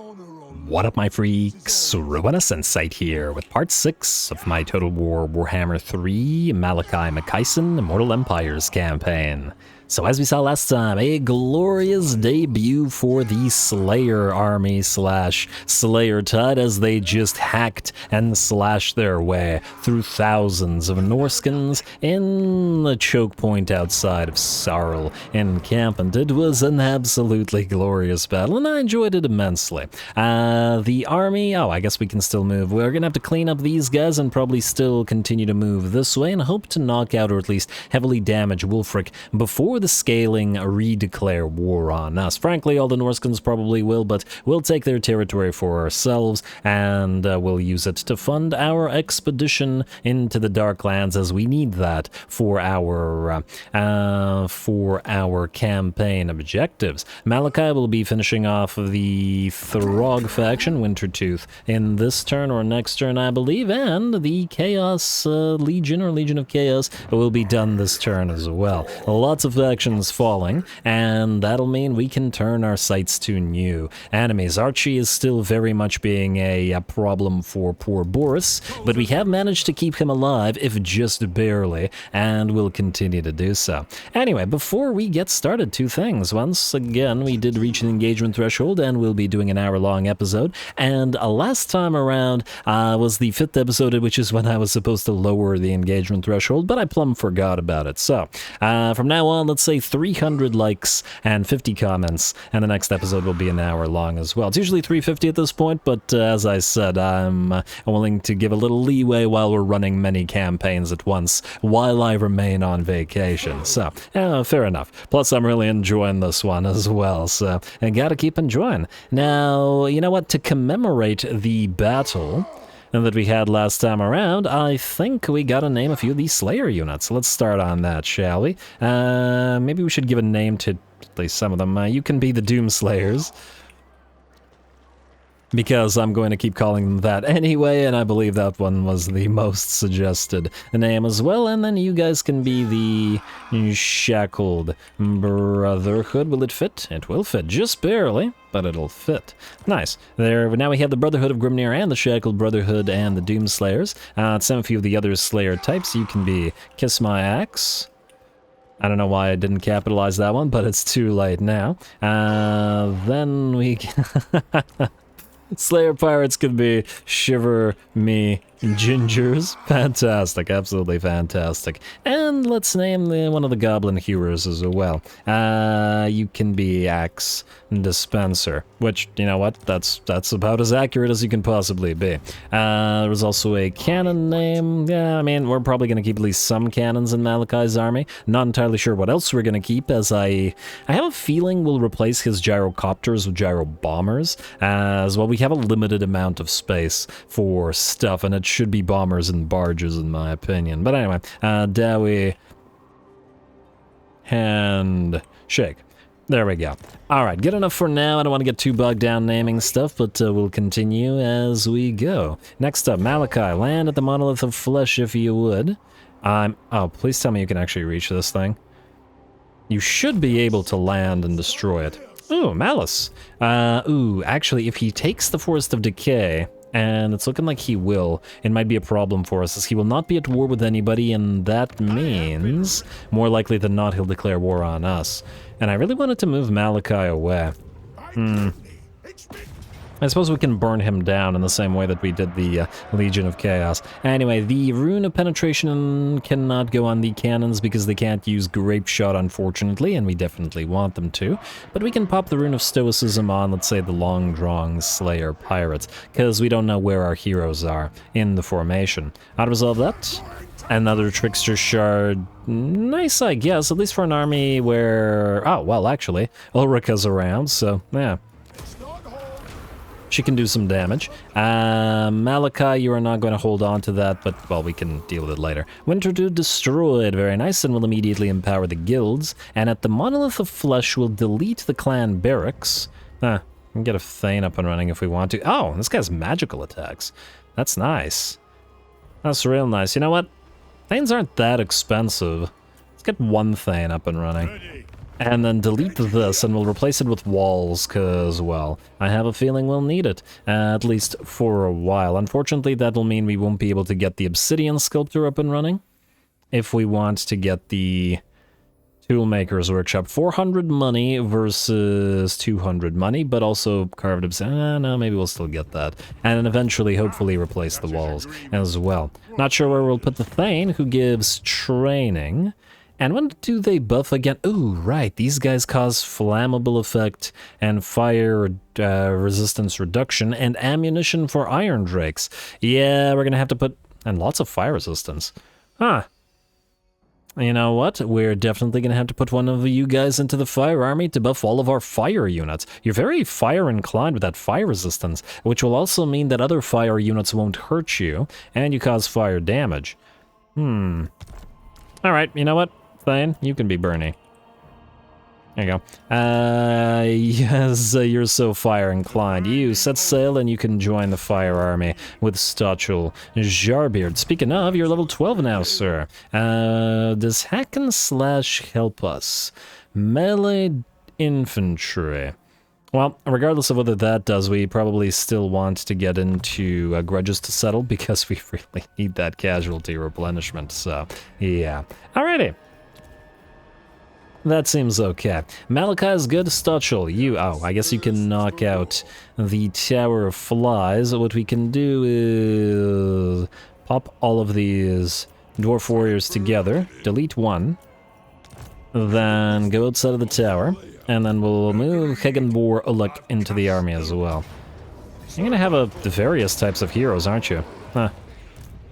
What up, my freaks? RuinusInsight here with part 6 of my Total War Warhammer 3 Malakai Makaisson Immortal Empires campaign. So as we saw last time, a glorious debut for the Slayer army slash Slayer Tide as they just hacked and slashed their way through thousands of Norskins in the choke point outside of Sarl encampment. It was an absolutely glorious battle and I enjoyed it immensely. The army, I guess we can still move. We're gonna have to clean up these guys and probably still continue to move this way and hope to knock out or at least heavily damage Wulfric before the scaling redeclare war on us. Frankly, all the Norskins probably will, but we'll take their territory for ourselves and we'll use it to fund our expedition into the Darklands as we need that for our campaign objectives. Malakai will be finishing off the Throg faction, Wintertooth, in this turn or next turn, I believe, and the Chaos Legion or Legion of Chaos will be done this turn as well. Lots of factions falling, and that'll mean we can turn our sights to new enemies. Archie is still very much being a problem for poor Boris, but we have managed to keep him alive, if just barely, and we'll continue to do so. Anyway, before we get started, two things. Once again, we did reach an engagement threshold, and we'll be doing an hour-long episode, and last time around was the 5th episode, which is when I was supposed to lower the engagement threshold, but I plumb forgot about it. So, from now on, let's say 300 likes and 50 comments, and the next episode will be an hour long as well. It's usually 350 at this point, but as I said, I'm willing to give a little leeway while we're running many campaigns at once, while I remain on vacation. So, fair enough. Plus, I'm really enjoying this one as well, so I gotta keep enjoying. Now, you know what? To commemorate the battle that we had last time around, I think we gotta name a few of these Slayer units. Let's start on that, shall we? Maybe we should give a name to at least some of them. You can be the Doomslayers, because I'm going to keep calling them that anyway, and I believe that one was the most suggested name as well. And then you guys can be the Shackled Brotherhood. Will it fit? It will fit, just barely, but it'll fit. Nice. There. Now we have the Brotherhood of Grimnir and the Shackled Brotherhood and the Doomslayers. Some few of the other Slayer types. You can be Kiss My Axe. I don't know why I didn't capitalize that one, but it's too late now. Then we... Slayer Pirates could be Shiver Me Gingers. Fantastic, absolutely fantastic. And let's name one of the Goblin Hewers as well. You can be Axe Dispenser, which, you know what, that's about as accurate as you can possibly be. There was also a cannon name. Yeah, I mean, we're probably going to keep at least some cannons in Malakai's army. Not entirely sure what else we're going to keep, as I have a feeling we'll replace his gyrocopters with gyro bombers, as well. We have a limited amount of space for stuff, and it should be bombers and barges in my opinion. But anyway, Dowie and Shake. There we go. Alright, good enough for now. I don't want to get too bogged down naming stuff, but we'll continue as we go. Next up, Malakai, land at the Monolith of Flesh if you would. Oh, please tell me you can actually reach this thing. You should be able to land and destroy it. Ooh, Malice. Actually, if he takes the Forest of Decay, and it's looking like he will, it might be a problem for us, as he will not be at war with anybody, and that means, more likely than not, he'll declare war on us. And I really wanted to move Malakai away. I suppose we can burn him down in the same way that we did the Legion of Chaos. Anyway, the Rune of Penetration cannot go on the cannons because they can't use Grape Shot, unfortunately, and we definitely want them to. But we can pop the Rune of Stoicism on, let's say, the Long-Drong Slayer Pirates, because we don't know where our heroes are in the formation. How to resolve that? Another Trickster Shard. Nice, I guess, at least for an army where... Oh, well, actually, Ulrika's around, so, yeah. She can do some damage. Malakai, you are not going to hold on to that, but, well, we can deal with it later. Wintertooth destroyed, very nice, and will immediately empower the guilds. And at the Monolith of Flesh, we'll delete the clan barracks. We can get a Thane up and running if we want to. Oh, this guy's magical attacks. That's nice. That's real nice. You know what? Thanes aren't that expensive. Let's get one Thane up and running. And then delete this, and we'll replace it with walls, because, well, I have a feeling we'll need it, at least for a while. Unfortunately, that'll mean we won't be able to get the obsidian sculptor up and running if we want to get the toolmaker's workshop. 400 money versus 200 money, but also carved obsidian. No, maybe we'll still get that. And then eventually, hopefully, replace the walls as well. Not sure where we'll put the Thane, who gives training. And when do they buff again? Ooh, right, these guys cause flammable effect and fire resistance reduction and ammunition for iron drakes. Yeah, we're gonna have to put... and lots of fire resistance. Huh. You know what? We're definitely gonna have to put one of you guys into the fire army to buff all of our fire units. You're very fire inclined with that fire resistance, which will also mean that other fire units won't hurt you, and you cause fire damage. Alright, you know what? Thane, you can be Bernie. There you go. Yes, you're so fire inclined. You set sail and you can join the fire army with Stochel Jarbeard. Speaking of, you're level 12 now, sir. Does hack and slash help us? Melee infantry. Well, regardless of whether that does, we probably still want to get into grudges to settle because we really need that casualty replenishment, so yeah. Alrighty. That seems okay. Malakai is good. Stochel, you... oh, I guess you can knock out the Tower of Flies. What we can do is pop all of these dwarf warriors together, delete one, then go outside of the tower, and then we'll move Hegenbor Uluk into the army as well. You're gonna have various types of heroes, aren't you? Huh.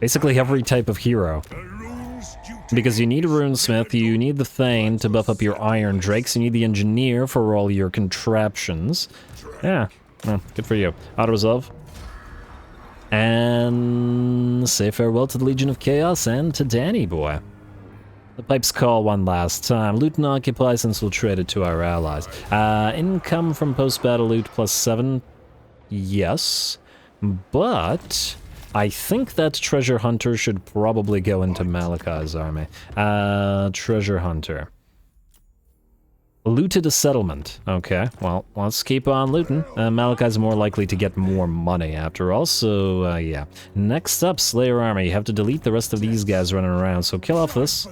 Basically every type of hero. Because you need a runesmith, you need the Thane to buff up your iron drakes, you need the engineer for all your contraptions. Yeah, well, good for you. Auto-resolve. And say farewell to the Legion of Chaos and to Danny Boy. The pipes call one last time. Loot and occupy since we'll trade it to our allies. Income from post-battle loot +7. Yes. But I think that Treasure Hunter should probably go into Malakai's army. Treasure Hunter. Looted a settlement. Okay, well, let's keep on looting. Malakai's more likely to get more money after all, so yeah. Next up, Slayer Army. You have to delete the rest of these guys running around, so kill off this.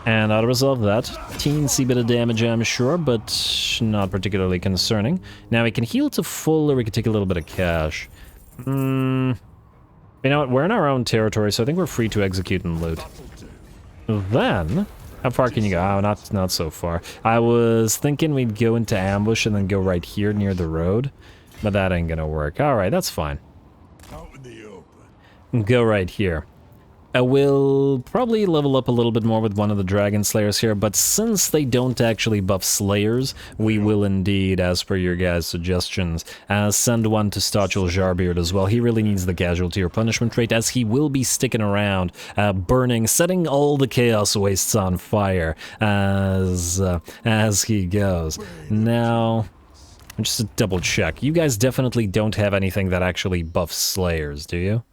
And auto-resolve that. Teensy bit of damage, I'm sure, but not particularly concerning. Now, we can heal to full, or we can take a little bit of cash. You know what, we're in our own territory, so I think we're free to execute and loot. Then, how far can you go? Oh, not so far. I was thinking we'd go into ambush and then go right here near the road, but that ain't gonna work. Alright, that's fine. Go right here. I will probably level up a little bit more with one of the Dragon Slayers here, but since they don't actually buff Slayers, we will indeed, as per your guys' suggestions, send one to Stochel Jarbeard as well. He really needs the casualty or punishment trait, as he will be sticking around, burning, setting all the Chaos Wastes on fire as he goes. Now, just to double check, you guys definitely don't have anything that actually buffs Slayers, do you?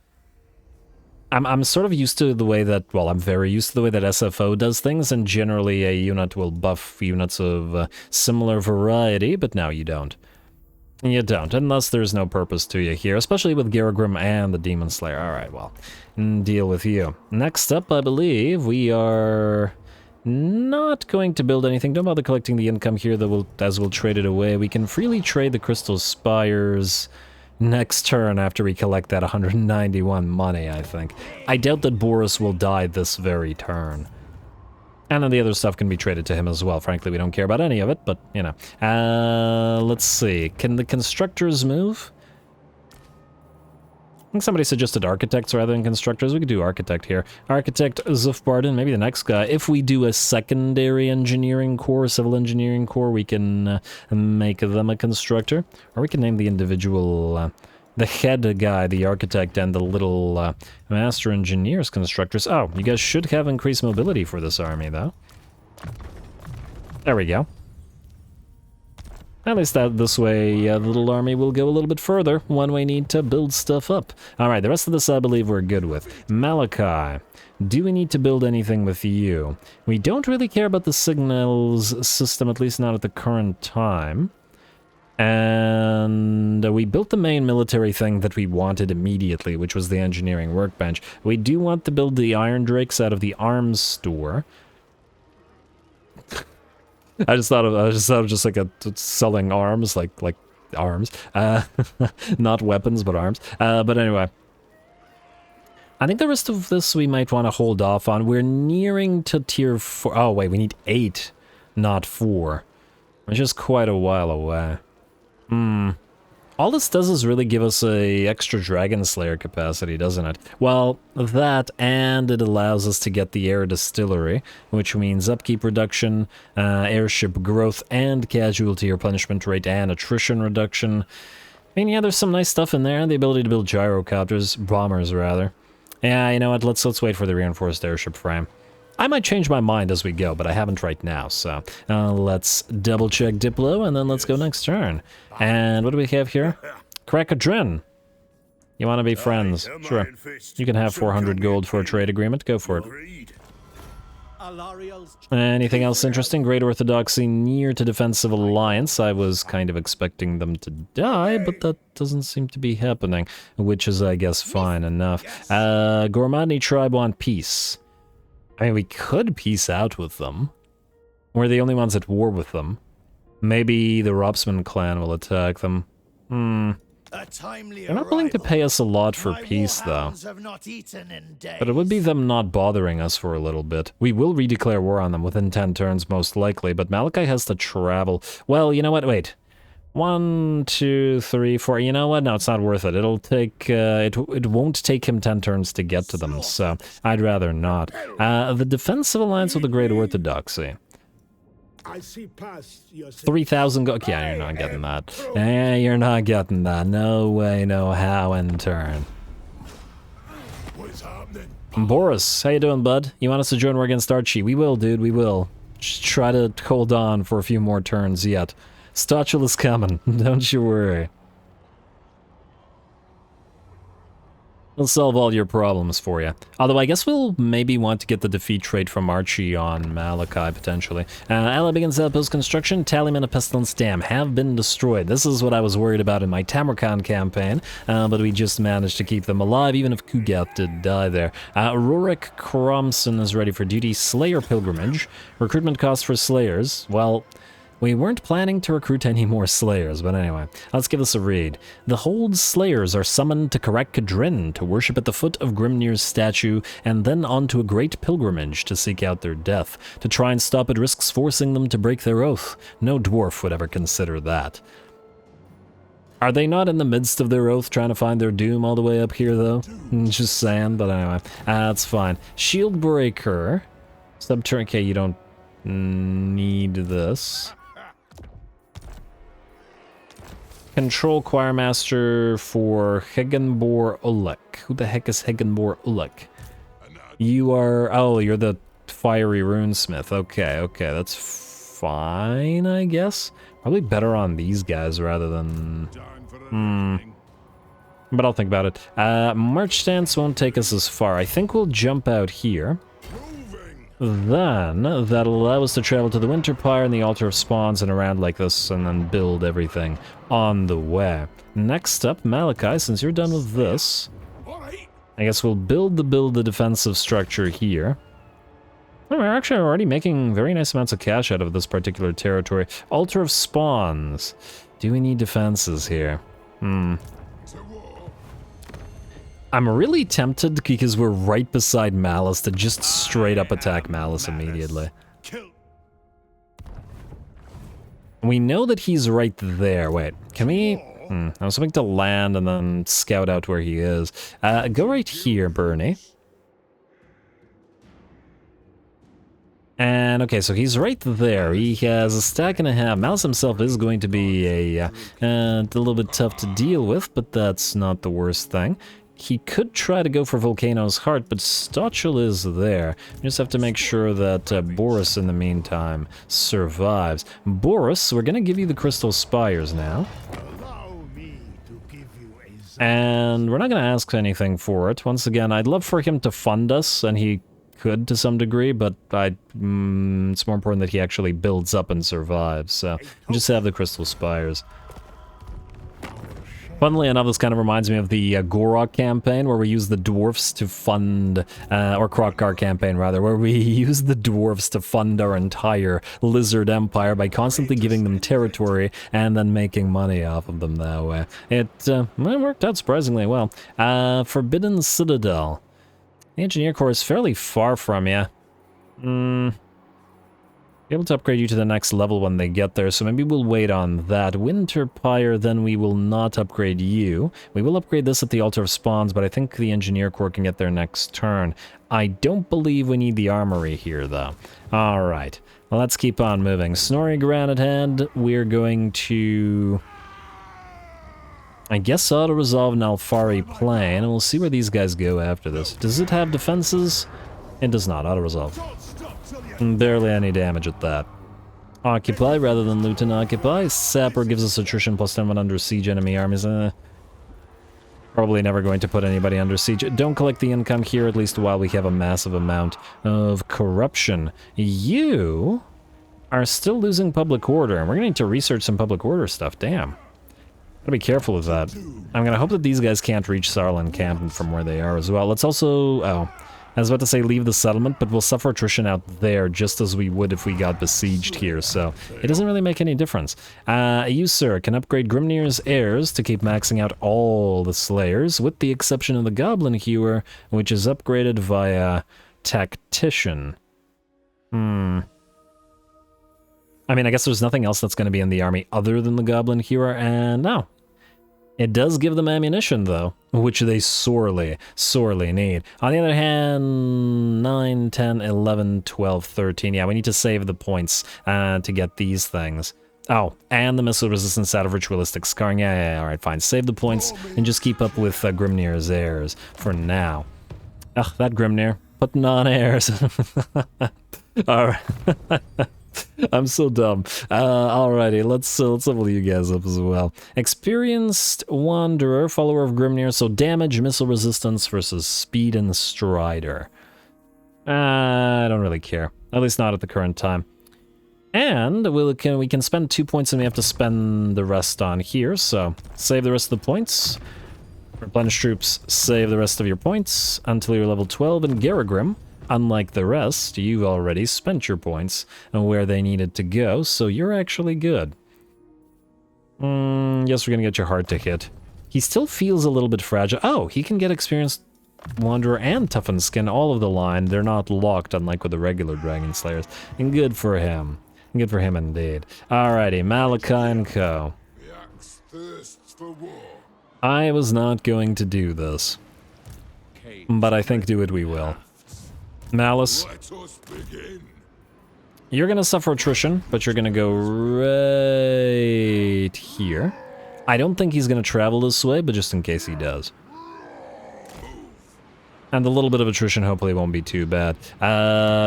I'm sort of used to the way that, well, I'm very used to the way that SFO does things, and generally a unit will buff units of similar variety, but no, you don't. You don't, unless there's no purpose to you here, especially with Garagrim and the Demon Slayer. Alright, well, deal with you. Next up, I believe, we are not going to build anything. Don't bother collecting the income here, as we'll trade it away. We can freely trade the Crystal Spires next turn after we collect that 191 money, I think. I doubt that Boris will die this very turn. And then the other stuff can be traded to him as well. Frankly, we don't care about any of it, but, you know. Let's see. Can the constructors move? I think somebody suggested architects rather than constructors. We could do architect here. Architect Zufbarden, maybe the next guy. If we do a secondary engineering corps, civil engineering corps, we can make them a constructor. Or we can name the individual, the head guy, the architect, and the little master engineers constructors. Oh, you guys should have increased mobility for this army, though. There we go. At least that this way, the little army will go a little bit further when we need to build stuff up. Alright, the rest of this I believe we're good with. Malakai, do we need to build anything with you? We don't really care about the signals system, at least not at the current time. And we built the main military thing that we wanted immediately, which was the engineering workbench. We do want to build the Iron Drakes out of the arms store. I just thought of just like selling arms, like arms, not weapons, but arms. But anyway, I think the rest of this we might want to hold off on. We're nearing to tier 4. Oh wait, we need 8, not 4, which is quite a while away. All this does is really give us a extra Dragon Slayer capacity, doesn't it? Well, that, and it allows us to get the air distillery, which means upkeep reduction, airship growth, and casualty replenishment rate, and attrition reduction. I mean, yeah, there's some nice stuff in there. The ability to build gyrocopters, bombers, rather. Yeah, you know what, let's wait for the reinforced airship frame. I might change my mind as we go, but I haven't right now, so let's double-check Diplo, and then let's go next turn. And what do we have here? Krakadrin. You want to be friends? Sure. You can have 400 gold for a trade agreement. Go for it. Anything else interesting? Great Orthodoxy near to Defensive Alliance. I was kind of expecting them to die, but that doesn't seem to be happening, which is, I guess, fine enough. Gormani tribe want peace. I mean, we could peace out with them. We're the only ones at war with them. Maybe the Robsman clan will attack them. They're not willing to pay us a lot for peace, though. But it would be them not bothering us for a little bit. We will redeclare war on them within 10 turns, most likely, but Malakai has to travel. Well, you know what? Wait. 1, 2, 3, 4. You know what? No, it's not worth it. It'll take, it won't take him 10 turns to get to them, so I'd rather not. The Defensive Alliance with the Great Orthodoxy. 3,000 gold. Yeah, you're not getting that. Yeah, you're not getting that. No way, no how in turn. Boris, how you doing, bud? You want us to join war against Archie? We will, dude, we will. Just try to hold on for a few more turns yet. Stachel is coming, don't you worry. We'll solve all your problems for you. Although I guess we'll maybe want to get the defeat trait from Archie on Malakai, potentially. Ally begins outpost construction. Tallyman of Pestilence Dam have been destroyed. This is what I was worried about in my Tamarkan campaign, but we just managed to keep them alive, even if Kugath did die there. Rurik Cromson is ready for duty. Slayer Pilgrimage. Recruitment costs for Slayers. Well, we weren't planning to recruit any more Slayers, but anyway, let's give this a read. The Hold's Slayers are summoned to Karak-Kadrin to worship at the foot of Grimnir's statue, and then onto a great pilgrimage to seek out their death. To try and stop it risks forcing them to break their oath. No dwarf would ever consider that. Are they not in the midst of their oath trying to find their doom all the way up here, though? Just saying, but anyway, that's fine. Shield Breaker. Subturn. Okay, you don't need this. Control Choirmaster for Hegenbor Ulek. Who the heck is Hegenbor Ulek? You are... Oh, you're the Fiery Runesmith. Okay, okay, that's fine, I guess. Probably better on these guys rather than... But I'll think about it. March Stance won't take us as far. I think we'll jump out here. Then, that'll allow us to travel to the Winter Pyre and the Altar of Spawns and around like this, and then build everything on the way. Next up, Malakai, since you're done with this, I guess we'll build the defensive structure here. Oh, we're actually already making very nice amounts of cash out of this particular territory. Altar of Spawns. Do we need defenses here? I'm really tempted, because we're right beside Malice, to just straight up attack Malice immediately. We know that he's right there. Wait, can we... I was hoping to land and then scout out where he is. Go right here, Bernie. And, okay, so he's right there. He has a stack and a half. Malice himself is going to be a little bit tough to deal with, but that's not the worst thing. He could try to go for Volcano's Heart, but Stochel is there. We just have to make sure that Boris, in the meantime, survives. Boris, we're going to give you the Crystal Spires now. And we're not going to ask anything for it. Once again, I'd love for him to fund us, and he could to some degree, but it's more important that he actually builds up and survives. So we just have the Crystal Spires. Funnily enough, this kind of reminds me of the Gorok campaign, where we use the Dwarfs to fund, or Krokgar campaign rather, where we use the Dwarfs to fund our entire Lizard Empire by constantly giving them territory and then making money off of them that way. It worked out surprisingly well. Forbidden Citadel. The Engineer Corps is fairly far from you. Be able to upgrade you to the next level when they get there, so maybe we'll wait on that. Winter Pyre, then we will not upgrade you. We will upgrade this at the Altar of Spawns, but I think the Engineer Corps can get there next turn. I don't believe we need the Armory here, though. Alright, well, let's keep on moving. Snorri Granite Hand, we're going to... I guess auto-resolve Nalfari Plain, and we'll see where these guys go after this. Does it have defenses? It does not, auto-resolve. Barely any damage at that. Occupy rather than loot and occupy. Sapper gives us attrition plus 10 when under siege enemy armies. Probably never going to put anybody under siege. Don't collect the income here, at least while we have a massive amount of corruption. You are still losing public order, and we're going to need to research some public order stuff. Damn. Gotta be careful with that. I'm gonna hope that these guys can't reach Sarlan Camp from where they are as well. Let's also... oh. I was about to say leave the settlement, but we'll suffer attrition out there just as we would if we got besieged here, so it doesn't really make any difference. You, sir, can upgrade Grimnir's heirs to keep maxing out all the Slayers, with the exception of the Goblin Hewer, which is upgraded via Tactician. I mean, I guess there's nothing else that's going to be in the army other than the Goblin Hewer, and no. It does give them ammunition, though, which they sorely, sorely need. On the other hand, 9, 10, 11, 12, 13. Yeah, we need to save the points to get these things. Oh, and the missile resistance out of ritualistic scarring. Yeah, alright, fine. Save the points and just keep up with Grimnir's heirs for now. Ugh, that Grimnir. Putting on airs. Alright. I'm so dumb. Alrighty, let's level you guys up as well. Experienced Wanderer, follower of Grimnir, so damage, missile resistance versus speed and strider. I don't really care. At least not at the current time. And we can spend 2 points and we have to spend the rest on here, so save the rest of the points. Replenish troops, save the rest of your points until you're level 12 in Garagrim. Unlike the rest, you've already spent your points where they needed to go, so you're actually good. Yes, we're gonna get your hard to hit. He still feels a little bit fragile. Oh, he can get Experienced Wanderer and Toughened Skin, all of the line. They're not locked, unlike with the regular Dragon Slayers. And good for him. Good for him indeed. Alrighty, Malakai and Co. I was not going to do this, but I think do it we will. Malice, you're gonna suffer attrition, but you're gonna go right here. I don't think he's gonna travel this way, but just in case he does. And the little bit of attrition hopefully won't be too bad.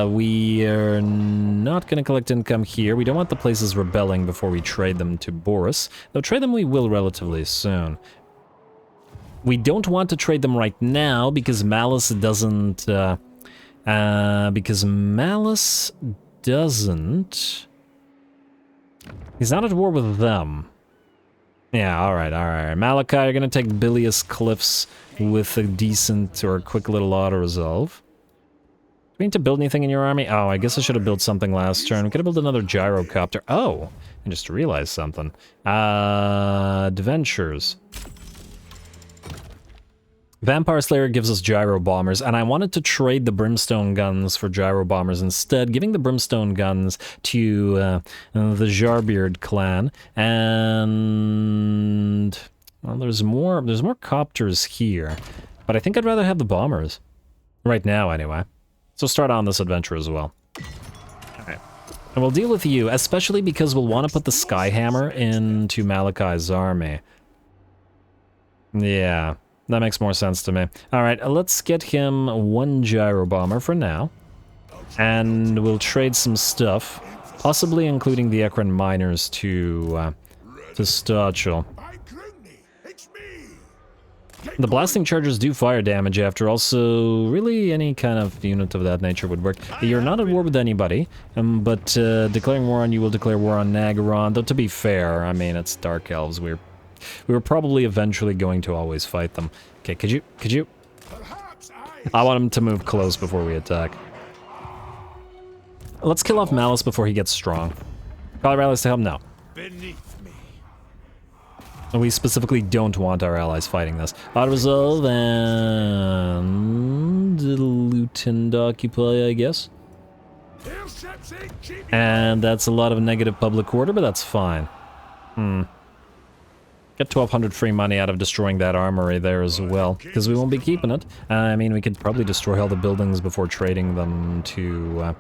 We are not gonna collect income here. We don't want the places rebelling before we trade them to Boris, though trade them we will relatively soon. We don't want to trade them right now because Malice doesn't... He's not at war with them. Yeah, alright. Malakai, you're gonna take Bilious Cliffs with a decent or quick little auto-resolve. Do we need to build anything in your army? Oh, I guess I should have built something last turn. We could have built another gyrocopter. Oh, I just realized something. Adventures. Vampire Slayer gives us gyro bombers, and I wanted to trade the brimstone guns for gyro bombers instead, giving the brimstone guns to the Jarbeard clan. And well, there's more copters here, but I think I'd rather have the bombers right now, anyway. So start on this adventure as well. All right, and we'll deal with you, especially because we'll want to put the Skyhammer into Malakai's army. Yeah. That makes more sense to me. Alright, let's get him one gyro bomber for now. And we'll trade some stuff, possibly including the Ekron miners to Stochel. The blasting charges do fire damage after all, so really any kind of unit of that nature would work. You're not at war with anybody, but declaring war on you will declare war on Nagaron, though to be fair, I mean, it's Dark Elves, we were probably eventually going to always fight them. Okay, could you? I want him to move close before we attack. Let's kill off Malice before he gets strong. Call our allies to help? No. We specifically don't want our allies fighting this. Auto-resolve and... Luton occupy, I guess. And that's a lot of negative public order, but that's fine. Get 1,200 free money out of destroying that armory there as well, because we won't be keeping it. I mean, we could probably destroy all the buildings before trading them to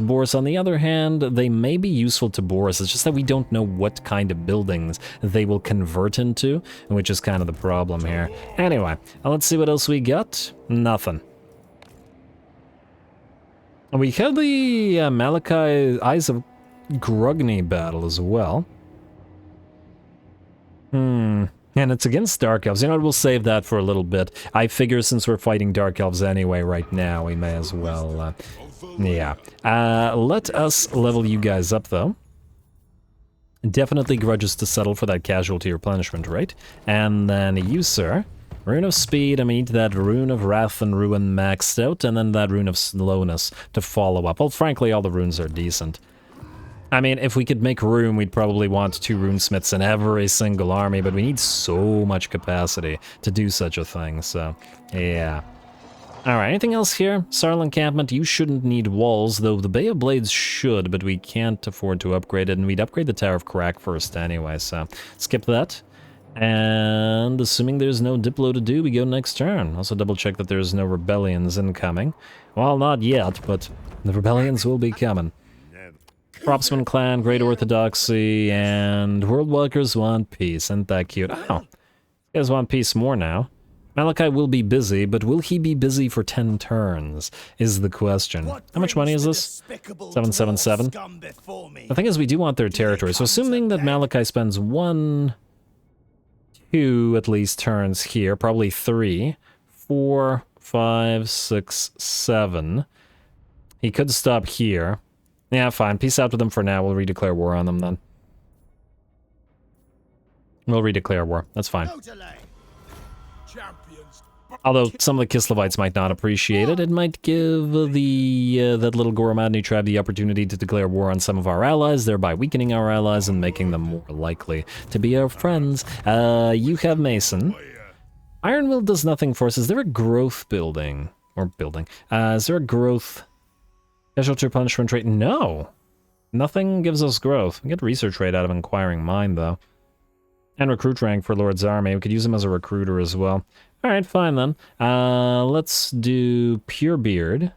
Boris. On the other hand, they may be useful to Boris. It's just that we don't know what kind of buildings they will convert into, which is kind of the problem here. Anyway, let's see what else we got. Nothing. We had the Malakai Eyes of Grungni battle as well. And it's against Dark Elves. You know what, we'll save that for a little bit. I figure since we're fighting Dark Elves anyway right now, we may as well, yeah. Let us level you guys up, though. Definitely grudges to settle for that casualty replenishment rate. And then you, sir. Rune of Speed, I mean, that Rune of Wrath and Ruin maxed out, and then that Rune of Slowness to follow up. Well, frankly, all the runes are decent. I mean, if we could make room, we'd probably want 2 runesmiths in every single army, but we need so much capacity to do such a thing, so, yeah. Alright, anything else here? Sarl encampment, you shouldn't need walls, though the Bay of Blades should, but we can't afford to upgrade it, and we'd upgrade the Tower of Crack first anyway, so skip that. And assuming there's no Diplo to do, we go next turn. Also double check that there's no rebellions incoming. Well, not yet, but the rebellions will be coming. Propsman Clan, Great Orthodoxy, and Worldwalkers want peace. Isn't that cute? Oh, you guys want peace more now. Malakai will be busy, but will he be busy for 10 turns, is the question. How much money is this? 777. The thing is, we do want their territory, so assuming that Malakai spends 1, 2 at least turns here, probably 3, 4, 5, 6, 7. He could stop here. Yeah, fine. Peace out with them for now. We'll redeclare war on them then. We'll redeclare war. That's fine. Although some of the Kislevites might not appreciate it, it might give the that little Goromadni tribe the opportunity to declare war on some of our allies, thereby weakening our allies and making them more likely to be our friends. You have Mason. Ironwill does nothing for us. Is there a growth building? Or building. Is there a growth... Casualty punishment rate? No! Nothing gives us growth. We get research rate out of Inquiring Mind, though. And recruit rank for Lord's Army. We could use him as a recruiter as well. Alright, fine then. Let's do Pure Beard.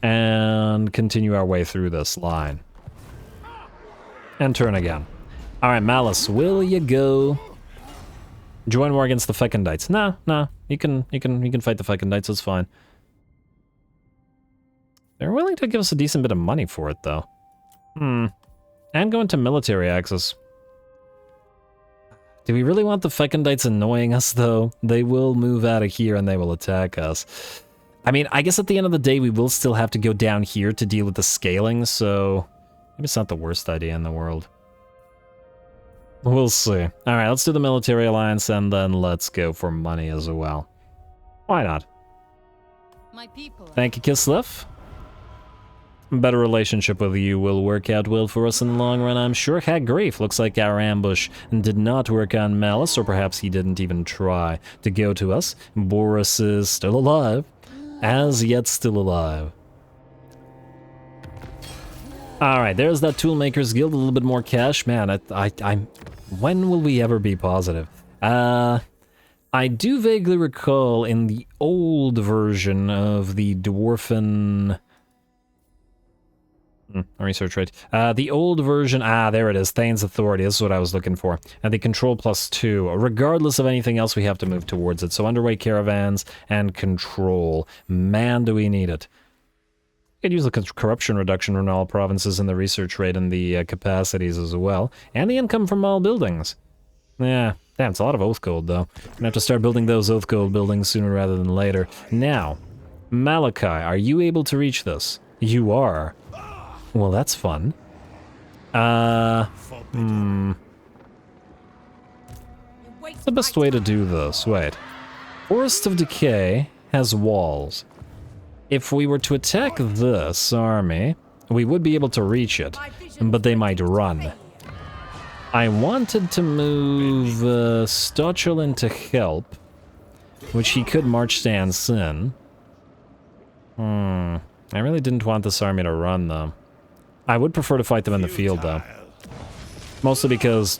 And continue our way through this line. And turn again. Alright, Malice, will you go? Join war against the Fecondites. Nah. You can fight the Fecondites, it's fine. They're willing to give us a decent bit of money for it, though. And go into military axis. Do we really want the Fecondites annoying us, though? They will move out of here and they will attack us. I mean, I guess at the end of the day, we will still have to go down here to deal with the scaling, so... maybe it's not the worst idea in the world. We'll see. Alright, let's do the military alliance and then let's go for money as well. Why not? My people. Thank you, Kislev. Better relationship with you will work out well for us in the long run, I'm sure. Heck, grief. Looks like our ambush did not work on Malice, or perhaps he didn't even try to go to us. Boris is still alive. As yet still alive. Alright, there's that Toolmakers Guild, a little bit more cash. Man, I'm... when will we ever be positive? I do vaguely recall in the old version of the Dwarfen... Research rate. The old version, there it is, Thane's Authority, this is what I was looking for. And the control +2, regardless of anything else, we have to move towards it. So underway caravans and control. Man, do we need it. You could use the corruption reduction in all provinces and the research rate and the capacities as well. And the income from all buildings. Yeah, damn, it's a lot of Oath Gold, though. I'm gonna have to start building those Oath Gold buildings sooner rather than later. Now, Malakai, are you able to reach this? You are. Well, that's fun. What's the best way to do this? Wait. Forest of Decay has walls. If we were to attack this army, we would be able to reach it, but they might run. I wanted to move Stochel in to help, which he could march stance in. I really didn't want this army to run, though. I would prefer to fight them in the field, though. Mostly because,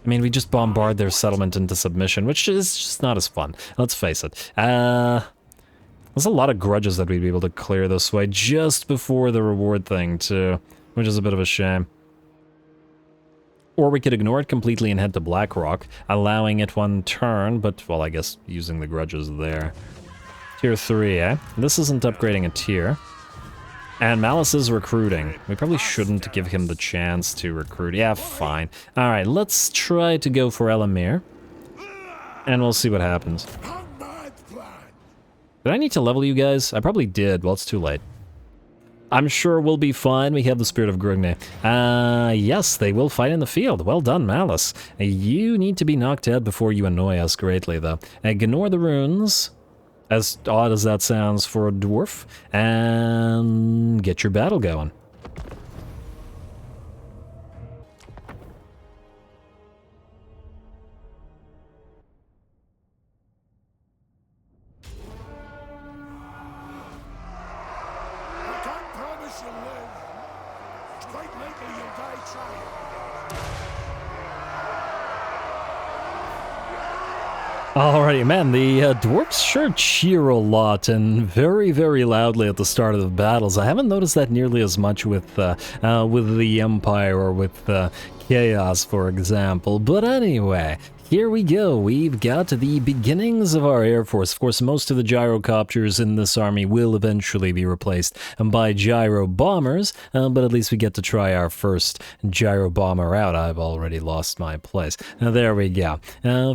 I mean, we just bombard their settlement into submission, which is just not as fun. Let's face it. There's a lot of grudges that we'd be able to clear this way just before the reward thing, too, which is a bit of a shame. Or we could ignore it completely and head to Blackrock, allowing it one turn, but, well, I guess using the grudges there. Tier 3, eh? This isn't upgrading a tier. And Malice is recruiting. We probably shouldn't give him the chance to recruit. Yeah, fine. Alright, let's try to go for Elamir. And we'll see what happens. Did I need to level you guys? I probably did. Well, it's too late. I'm sure we'll be fine. We have the Spirit of Grungni. Yes, they will fight in the field. Well done, Malice. You need to be knocked out before you annoy us greatly, though. Ignore the runes. As odd as that sounds for a dwarf, and get your battle going. I can't promise you'll live. It's quite likely you'll die trying. Alrighty, man, the dwarfs sure cheer a lot and very, very loudly at the start of the battles. I haven't noticed that nearly as much with the Empire or with Chaos, for example. But anyway, here we go. We've got the beginnings of our Air Force. Of course, most of the gyrocopters in this army will eventually be replaced by gyro bombers, but at least we get to try our first gyro bomber out. I've already lost my place. There we go.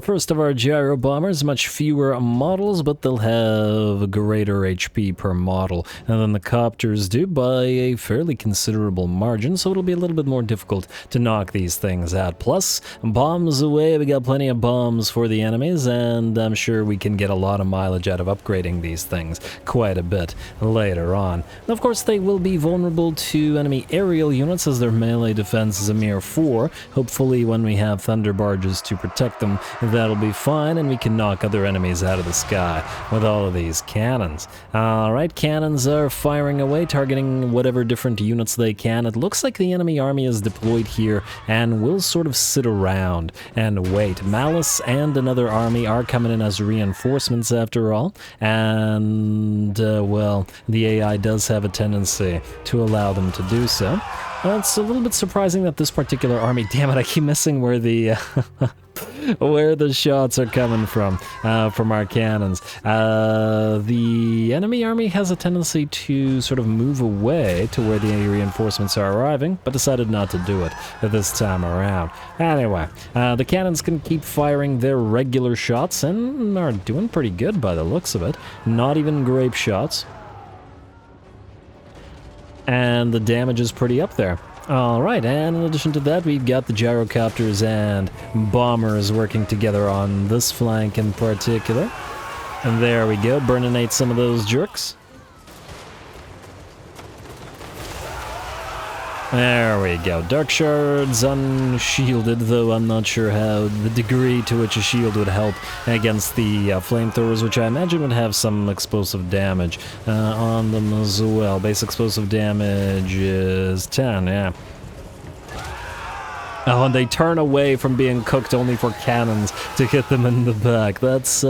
First of our gyro bombers, much fewer models, but they'll have greater HP per model than the copters do by a fairly considerable margin, so it'll be a little bit more difficult to knock these things out. Plus, bombs away, we got plenty of bombs for the enemies, and I'm sure we can get a lot of mileage out of upgrading these things quite a bit later on. Of course, they will be vulnerable to enemy aerial units as their melee defense is a mere 4. Hopefully, when we have thunder barges to protect them, that'll be fine, and we can knock other enemies out of the sky with all of these cannons. Alright, cannons are firing away, targeting whatever different units they can. It looks like the enemy army is deployed here and will sort of sit around and wait. Malice and another army are coming in as reinforcements after all, and well, the AI does have a tendency to allow them to do so. It's a little bit surprising that this particular army, damn it, I keep missing where the where the shots are coming from our cannons. The enemy army has a tendency to sort of move away to where the reinforcements are arriving, but decided not to do it this time around. Anyway, the cannons can keep firing their regular shots and are doing pretty good by the looks of it. Not even grape shots. And the damage is pretty up there. Alright, and in addition to that, we've got the gyrocopters and bombers working together on this flank in particular. And there we go, burninate some of those jerks. There we go. Dark Shards unshielded, though I'm not sure how the degree to which a shield would help against the flamethrowers, which I imagine would have some explosive damage on them as well. Base explosive damage is 10, yeah. Oh, and they turn away from being cooked only for cannons to hit them in the back. That's,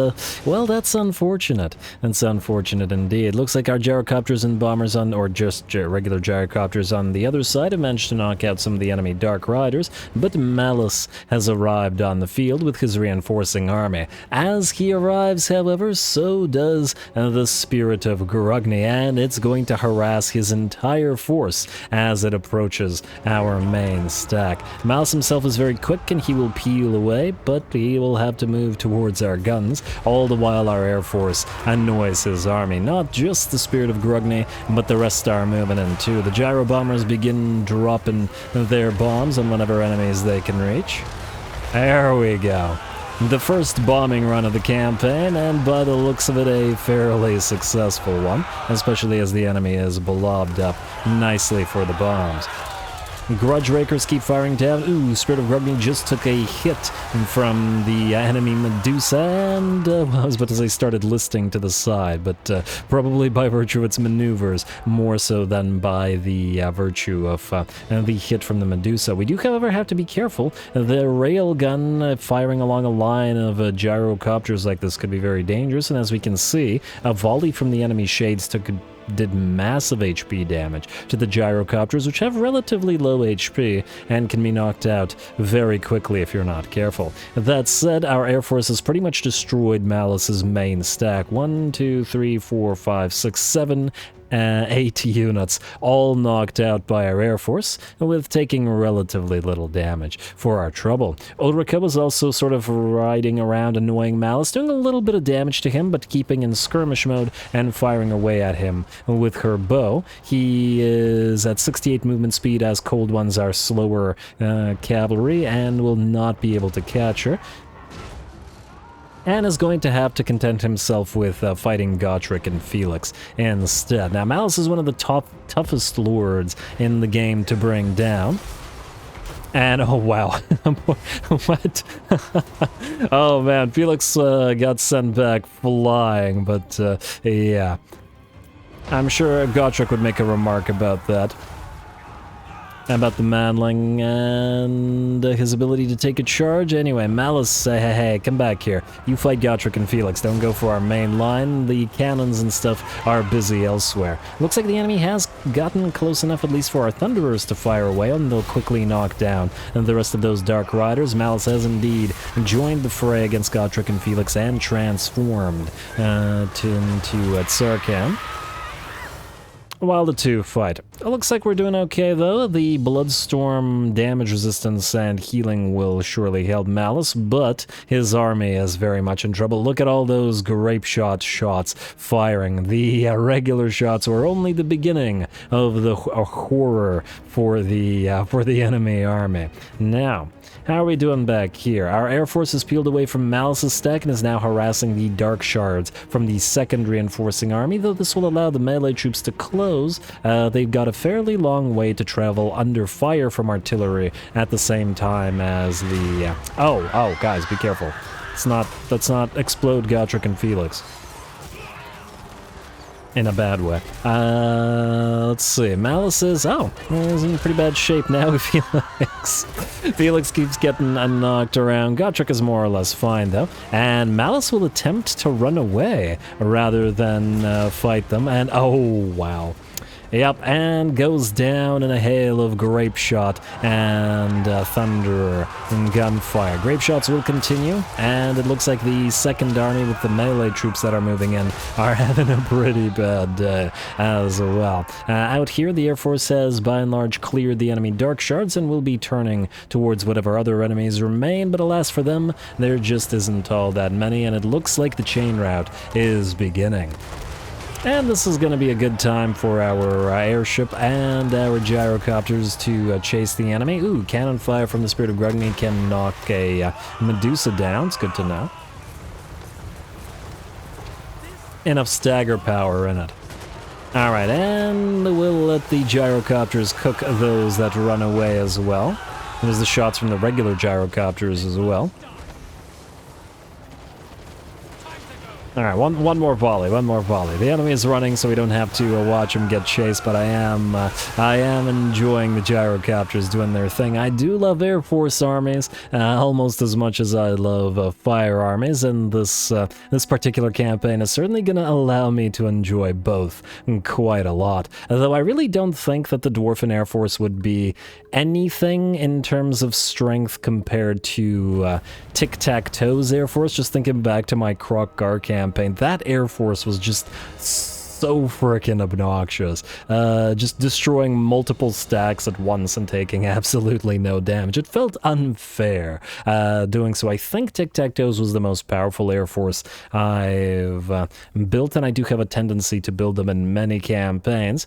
well, that's unfortunate. That's unfortunate indeed. Looks like our gyrocopters and bombers on, or just regular gyrocopters on the other side have managed to knock out some of the enemy Dark Riders, but Malice has arrived on the field with his reinforcing army. As he arrives, however, so does the Spirit of Grungni, and it's going to harass his entire force as it approaches our main stack. Malice himself is very quick and he will peel away, but he will have to move towards our guns, all the while our air force annoys his army. Not just the Spirit of Grungni, but the rest are moving in too. The gyro bombers begin dropping their bombs on whatever enemies they can reach. There we go. The first bombing run of the campaign, and by the looks of it, a fairly successful one, especially as the enemy is blobbed up nicely for the bombs. Grudge Rakers keep firing down. Ooh, Spirit of Grungni just took a hit from the enemy Medusa, and well, I was about to say started listing to the side, but probably by virtue of its maneuvers, more so than by the virtue of the hit from the Medusa. We do, however, have to be careful. The railgun firing along a line of gyrocopters like this could be very dangerous, and as we can see, a volley from the enemy shades did massive HP damage to the gyrocopters, which have relatively low HP and can be knocked out very quickly if you're not careful. That said, our Air Force has pretty much destroyed Malice's main stack. 1, 2, 3, 4, 5, 6, 7, 8 units, all knocked out by our Air Force, with taking relatively little damage for our trouble. Ulrika was also sort of riding around annoying Malice, doing a little bit of damage to him, but keeping in skirmish mode and firing away at him with her bow. He is at 68 movement speed, as Cold Ones are slower cavalry, and will not be able to catch her, and is going to have to content himself with fighting Gotrek and Felix instead. Now, Malice is one of the toughest lords in the game to bring down. And, oh wow, what? Oh man, Felix got sent back flying, but yeah. I'm sure Gotrek would make a remark about that. About the manling and his ability to take a charge. Anyway, Malice, hey, come back here. You fight Gotrek and Felix. Don't go for our main line. The cannons and stuff are busy elsewhere. Looks like the enemy has gotten close enough, at least for our Thunderers to fire away, and they'll quickly knock down the rest of those Dark Riders. Malice has indeed joined the fray against Gotrek and Felix and transformed into Tsarkan, while the two fight. It looks like we're doing okay, though. The Bloodstorm damage resistance and healing will surely help Malice, but his army is very much in trouble. Look at all those grape shot shots firing. The regular shots were only the beginning of the horror for the enemy army. Now, how are we doing back here? Our Air Force is peeled away from Malice's stack and is now harassing the Dark Shards from the second reinforcing army, though this will allow the melee troops to close. They've got a fairly long way to travel under fire from artillery at the same time as the... Oh, guys, be careful. Let's not explode Gotrek and Felix in a bad way. Let's see. Malice is in pretty bad shape now with Felix. Felix keeps getting knocked around. Gotrek is more or less fine, though. And Malice will attempt to run away rather than fight them. And, oh, wow. Yep, and goes down in a hail of grape shot and thunder and gunfire. Grape shots will continue, and it looks like the second army with the melee troops that are moving in are having a pretty bad day as well. Out here, the Air Force has by and large cleared the enemy Dark Shards and will be turning towards whatever other enemies remain, but alas for them, there just isn't all that many, and it looks like the chain rout is beginning. And this is going to be a good time for our airship and our gyrocopters to chase the enemy. Ooh, cannon fire from the Spirit of Grungni can knock a Medusa down. It's good to know. Enough stagger power in it. Alright, and we'll let the gyrocopters cook those that run away as well. There's the shots from the regular gyrocopters as well. Alright, one more volley, one more volley. The enemy is running, so we don't have to watch him get chased, but I am enjoying the gyrocopters doing their thing. I do love Air Force armies, almost as much as I love fire armies, and this particular campaign is certainly going to allow me to enjoy both quite a lot. Though I really don't think that the Dwarfen Air Force would be anything in terms of strength compared to Tic-Tac-Toe's Air Force. Just thinking back to my Croc-Gar campaign, that Air Force was just so freaking obnoxious. Just destroying multiple stacks at once and taking absolutely no damage. It felt unfair doing so. I think Tic-Tac-Toe's was the most powerful Air Force I've built, and I do have a tendency to build them in many campaigns.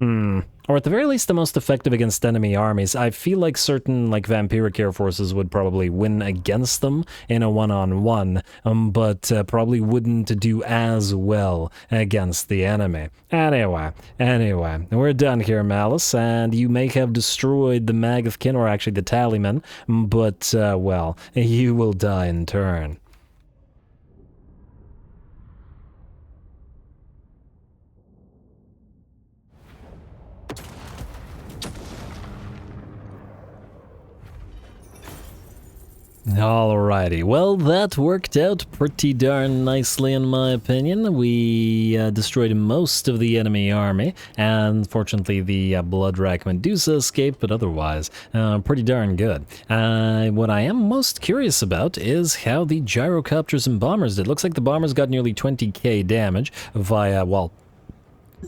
Or at the very least, the most effective against enemy armies. I feel like certain, like, vampiric air forces would probably win against them in a one-on-one, but probably wouldn't do as well against the enemy. Anyway, we're done here, Malice, and you may have destroyed the Magathkin, or actually the Tallyman, but, well, you will die in turn. Alrighty, well, that worked out pretty darn nicely in my opinion. We destroyed most of the enemy army, and fortunately the Bloodrack Medusa escaped, but otherwise, pretty darn good. What I am most curious about is how the gyrocopters and bombers did. Looks like the bombers got nearly 20k damage via, well,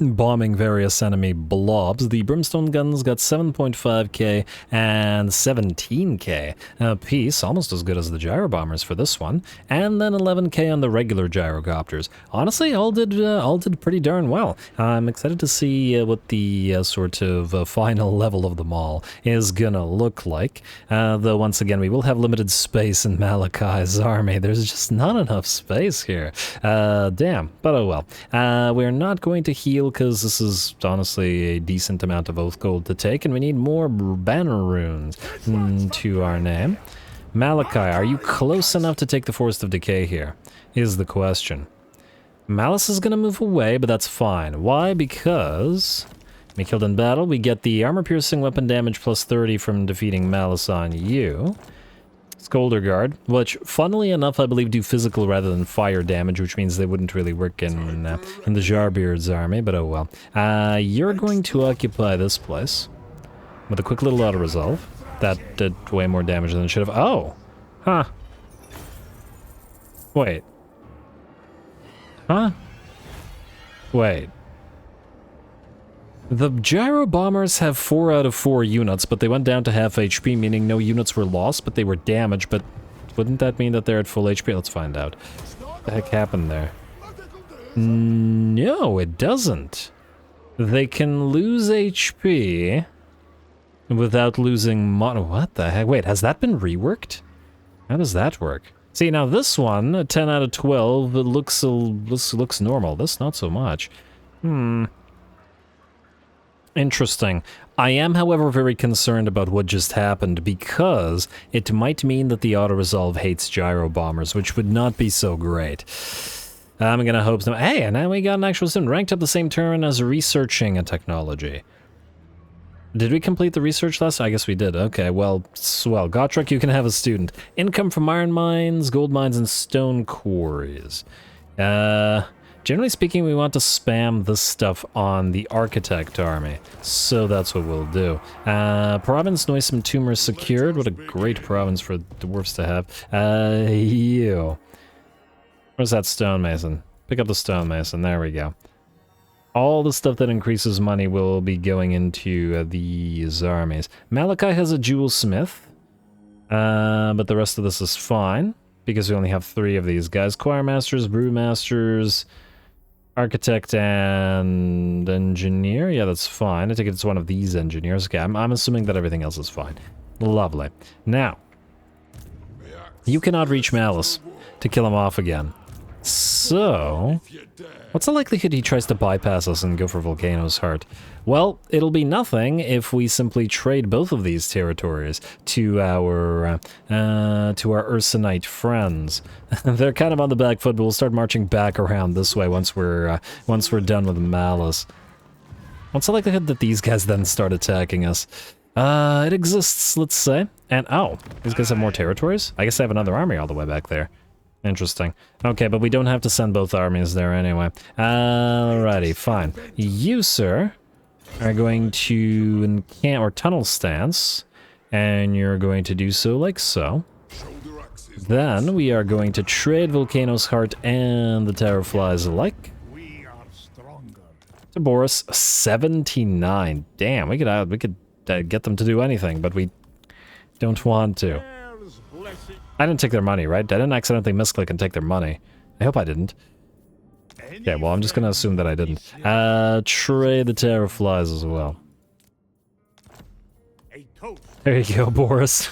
bombing various enemy blobs. The brimstone guns got 7.5k and 17k apiece, almost as good as the gyro bombers for this one, and then 11k on the regular gyrocopters. Honestly, all did pretty darn well. I'm excited to see what the sort of final level of them all is gonna look like. Though once again, we will have limited space in Malakai's army. There's just not enough space here. Damn, but oh well. We're not going to heal because this is honestly a decent amount of oath gold to take, and we need more banner runes to our name. Malakai, are you close enough to take the Forest of Decay here? Is the question. Malice is gonna move away, but that's fine. Why? Because we killed in battle, we get the armor-piercing weapon damage plus 30 from defeating Malice on you. Scolder Guard, which, funnily enough, I believe do physical rather than fire damage, which means they wouldn't really work in the Jarbeard's army, but oh well. You're going to occupy this place with a quick little auto-resolve. That did way more damage than it should have. Oh! Huh. Wait. Huh? Wait. The gyro bombers have 4 out of 4 units, but they went down to half HP, meaning no units were lost, but they were damaged. But wouldn't that mean that they're at full HP? Let's find out. What the heck happened there? No, it doesn't. They can lose HP without losing what the heck? Wait, has that been reworked? How does that work? See, now this one, 10 out of 12, it looks normal. This, not so much. Interesting. I am, however, very concerned about what just happened because it might mean that the auto-resolve hates gyro bombers, which would not be so great. I'm gonna hope so. Hey, and now we got an actual student ranked up the same turn as researching a technology. Did we complete the research last? I guess we did. Okay, well, Gotrek, you can have a student. Income from iron mines, gold mines, and stone quarries. Generally speaking, we want to spam this stuff on the Architect army, so that's what we'll do. Province Noisome Tumor secured. What a great province for dwarfs to have. You. Where's that stonemason? Pick up the stonemason. There we go. All the stuff that increases money will be going into these armies. Malakai has a jewel smith, but the rest of this is fine because we only have 3 of these guys: choir masters, brewmasters, architect, and engineer. Yeah, that's fine. I think it's one of these engineers. Okay, I'm assuming that everything else is fine. Lovely. Now, you cannot reach Malice to kill him off again. So, what's the likelihood he tries to bypass us and go for Volcano's Heart? Well, it'll be nothing if we simply trade both of these territories to our Ursinite friends. They're kind of on the back foot, but we'll start marching back around this way once we're done with Malice. What's the likelihood that these guys then start attacking us? It exists, let's say. And, oh, these guys have more territories? I guess they have another army all the way back there. Interesting. Okay, but we don't have to send both armies there anyway. Alrighty, fine. You, sir, are going to encamp or tunnel stance, and you're going to do so like so. Then we are going to trade Volcano's Heart and the Terrorflies alike. To Boris, 79. Damn, we could get them to do anything, but we don't want to. I didn't take their money, right? I didn't accidentally misclick and take their money. I hope I didn't. Okay, well, I'm just gonna assume that I didn't. Trade the Terrorflies as well. There you go, Boris.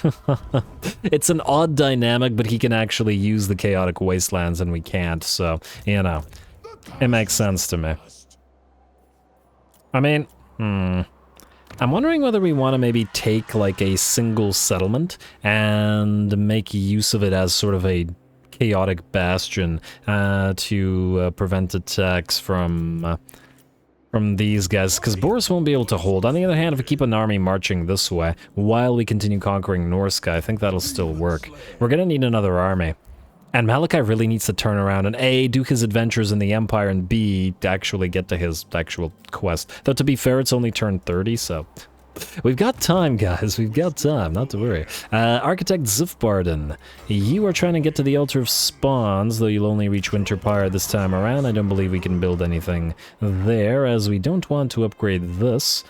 It's an odd dynamic, but he can actually use the Chaotic Wastelands and we can't, so, you know. It makes sense to me. I mean, I'm wondering whether we want to maybe take, like, a single settlement and make use of it as sort of a chaotic bastion to prevent attacks from these guys, because Boris won't be able to hold. On the other hand, if we keep an army marching this way while we continue conquering Norska, I think that'll still work. We're gonna need another army. And Malakai really needs to turn around and A, do his adventures in the Empire, and B, to actually get to his actual quest. Though, to be fair, it's only turn 30, so... We've got time, guys. We've got time, not to worry. Architect Zifbarden, you are trying to get to the Altar of Spawns, though you'll only reach Winterpire this time around. I don't believe we can build anything there, as we don't want to upgrade this,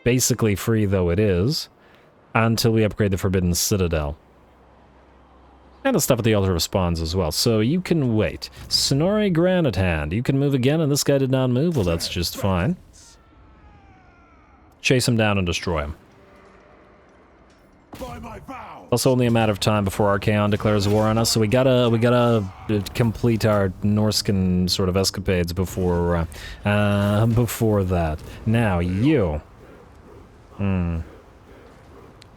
basically free though it is, until we upgrade the Forbidden Citadel. And the stuff at the Altar of Spawns as well, so you can wait. Snorri Granite Hand, you can move again, and this guy did not move, well that's just fine. Chase him down and destroy him. Also only a matter of time before Archaon declares war on us, so we gotta complete our Norscan sort of escapades before that. Now, you.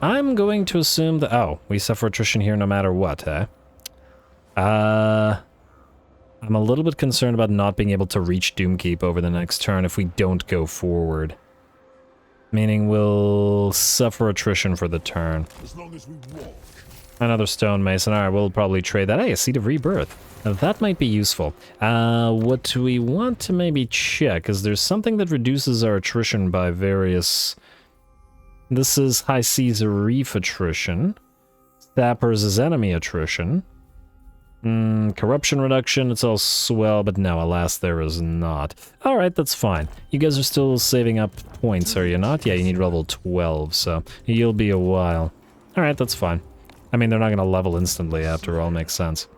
I'm going to assume that... Oh, we suffer attrition here no matter what, eh? I'm a little bit concerned about not being able to reach Doomkeep over the next turn if we don't go forward. Meaning we'll suffer attrition for the turn. As long as we walk. Another stonemason. Alright, we'll probably trade that. Hey, a Seed of Rebirth. Now, that might be useful. What we want to maybe check is there's something that reduces our attrition by various... This is High Seas Reef attrition. Sappers is enemy attrition. Corruption reduction, it's all swell, but no, alas, there is not. Alright, that's fine. You guys are still saving up points, are you not? Yeah, you need level 12, so you'll be a while. Alright, that's fine. I mean, they're not gonna level instantly after all, makes sense.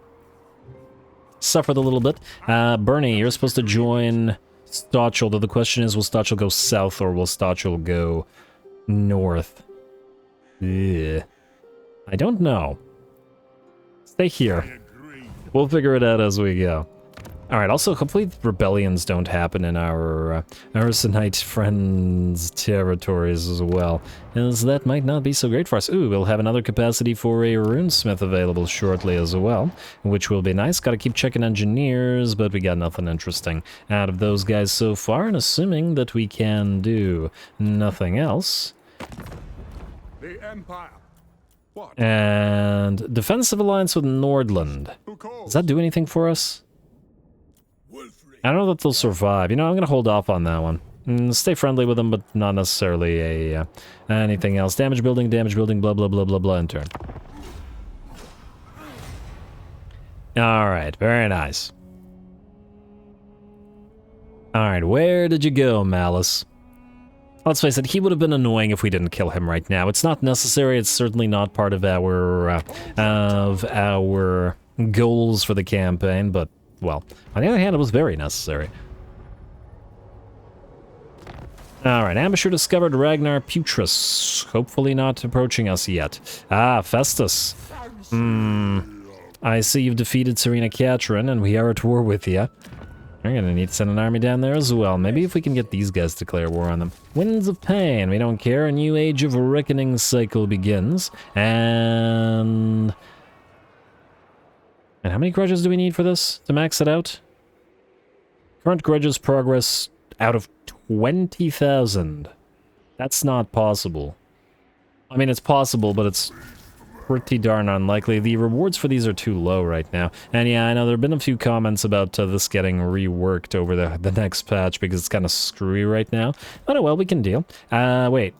Suffered a little bit. Bernie, you're supposed to join Stochel, though the question is, will Stochel go south or will Stochel go north? Ugh. I don't know. Stay here. We'll figure it out as we go. Alright, also, hopefully rebellions don't happen in our Ursinite friends' territories as well, as that might not be so great for us. Ooh, we'll have another capacity for a runesmith available shortly as well, which will be nice. Gotta keep checking engineers, but we got nothing interesting out of those guys so far, and assuming that we can do nothing else... The Empire. What? And defensive alliance with Nordland. Does that do anything for us? I don't know that they'll survive. You know, I'm gonna hold off on that one. Stay friendly with them, but not necessarily a anything else. Damage building, blah blah blah blah blah in turn. Alright, very nice. Alright, where did you go, Malice? Let's face it, he would have been annoying if we didn't kill him right now. It's not necessary, it's certainly not part of our goals for the campaign, but, well, on the other hand, it was very necessary. Alright, ambusher discovered Ragnar Putrus. Hopefully not approaching us yet. Ah, Festus. I see you've defeated Serena Catrin, and we are at war with you. We're gonna need to send an army down there as well. Maybe if we can get these guys to declare war on them. Winds of Pain, we don't care. A new Age of Reckoning cycle begins. And how many grudges do we need for this to max it out? Current grudges progress out of 20,000. That's not possible. I mean, it's possible, but it's pretty darn unlikely. The rewards for these are too low right now. And yeah, I know there have been a few comments about this getting reworked over the next patch because it's kind of screwy right now. But oh well, we can deal. Wait.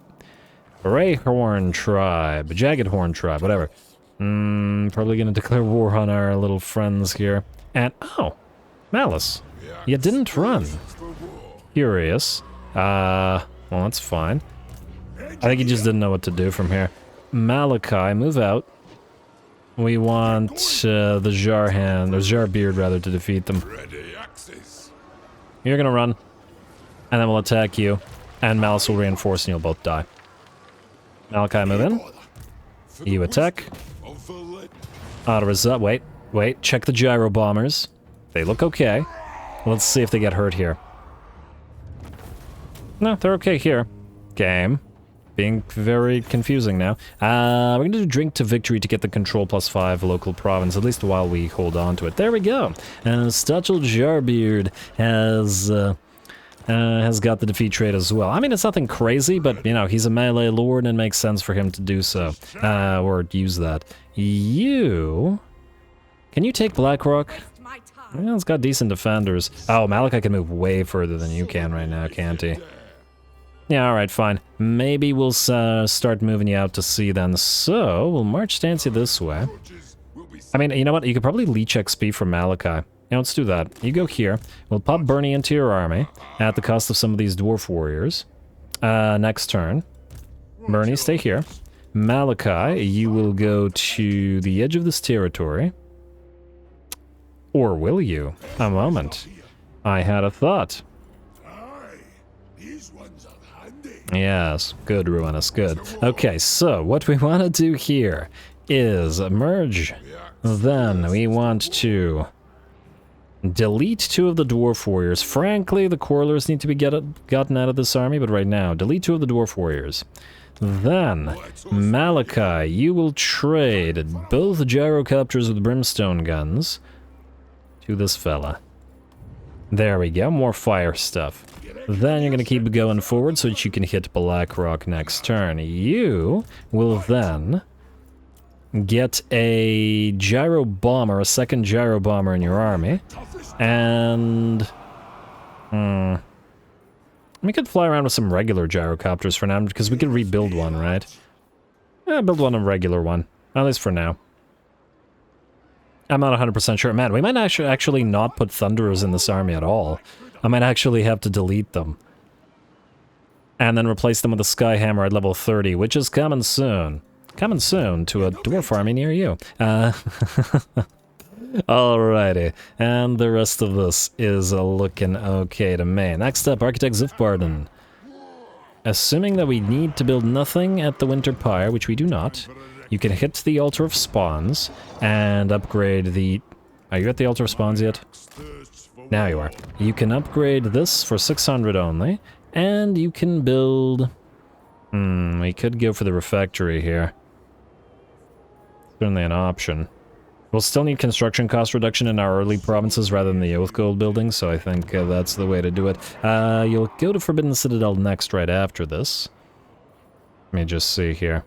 Greyhorn Tribe. Jagged Horn Tribe, whatever. Probably gonna declare war on our little friends here. And, oh, Malice. You didn't run. Curious. Well, that's fine. I think he just didn't know what to do from here. Malakai, move out. We want the Jarhand, or Jarbeard rather, to defeat them. You're gonna run, and then we'll attack you, and Malice will reinforce and you'll both die. Malakai, move in. You attack. Auto result. Wait, check the gyro bombers. They look okay. Let's see if they get hurt here. No, they're okay here. Game. Being very confusing now. We're going to do Drink to Victory to get the control +5 local province, at least while we hold on to it. There we go. Stachel Jarbeard has got the defeat trait as well. I mean, it's nothing crazy, but, you know, he's a melee lord and it makes sense for him to do so. Or use that. You... Can you take Blackrock? Yeah, it's got decent defenders. Oh, Malakai can move way further than you can right now, can't he? Yeah, alright, fine. Maybe we'll start moving you out to sea then. So, we'll march Stancy this way. I mean, you know what? You could probably leech XP from Malakai. Yeah, let's do that. You go here. We'll pop Bernie into your army at the cost of some of these dwarf warriors. Next turn. Bernie, stay here. Malakai, you will go to the edge of this territory. Or will you? A moment. I had a thought. Yes, good, Ruinous, good. Okay, so what we want to do here is merge. Then we want to delete 2 of the dwarf warriors. Frankly, the quarrelers need to be gotten out of this army, but right now, delete 2 of the dwarf warriors. Then, Malakai, you will trade both gyrocopters with brimstone guns to this fella. There we go, more fire stuff. Then you're going to keep going forward so that you can hit Blackrock next turn. You will then get a gyro bomber, a second gyro bomber in your army. And... we could fly around with some regular gyrocopters for now, because we could rebuild one, right? Yeah, build one, a regular one. At least for now. I'm not 100% sure. Man, we might actually not put Thunderers in this army at all. I might actually have to delete them. And then replace them with a Skyhammer at level 30, which is coming soon. Coming soon to a dwarf army near you. Alrighty. And the rest of this is looking okay to me. Next up, Architect Zifbarden. Assuming that we need to build nothing at the Winter Pyre, which we do not, you can hit the Altar of Spawns and upgrade the... Are you at the Altar of Spawns yet? Now you are. You can upgrade this for 600 only, and you can build... we could go for the refectory here. Certainly an option. We'll still need construction cost reduction in our early provinces rather than the Oath Gold building, so I think that's the way to do it. You'll go to Forbidden Citadel next right after this. Let me just see here.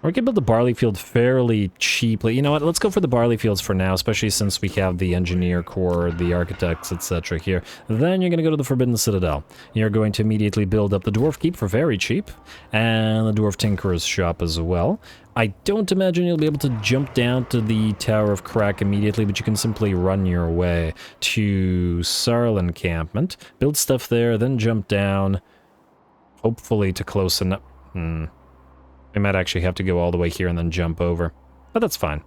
Or we can build the barley field fairly cheaply. You know what, let's go for the barley fields for now, especially since we have the engineer corps, the architects, etc. here. Then you're going to go to the Forbidden Citadel. You're going to immediately build up the Dwarf Keep for very cheap, and the Dwarf Tinkerer's Shop as well. I don't imagine you'll be able to jump down to the Tower of Crack immediately, but you can simply run your way to Sarl Encampment, build stuff there, then jump down, hopefully to close enough... We might actually have to go all the way here and then jump over. But that's fine.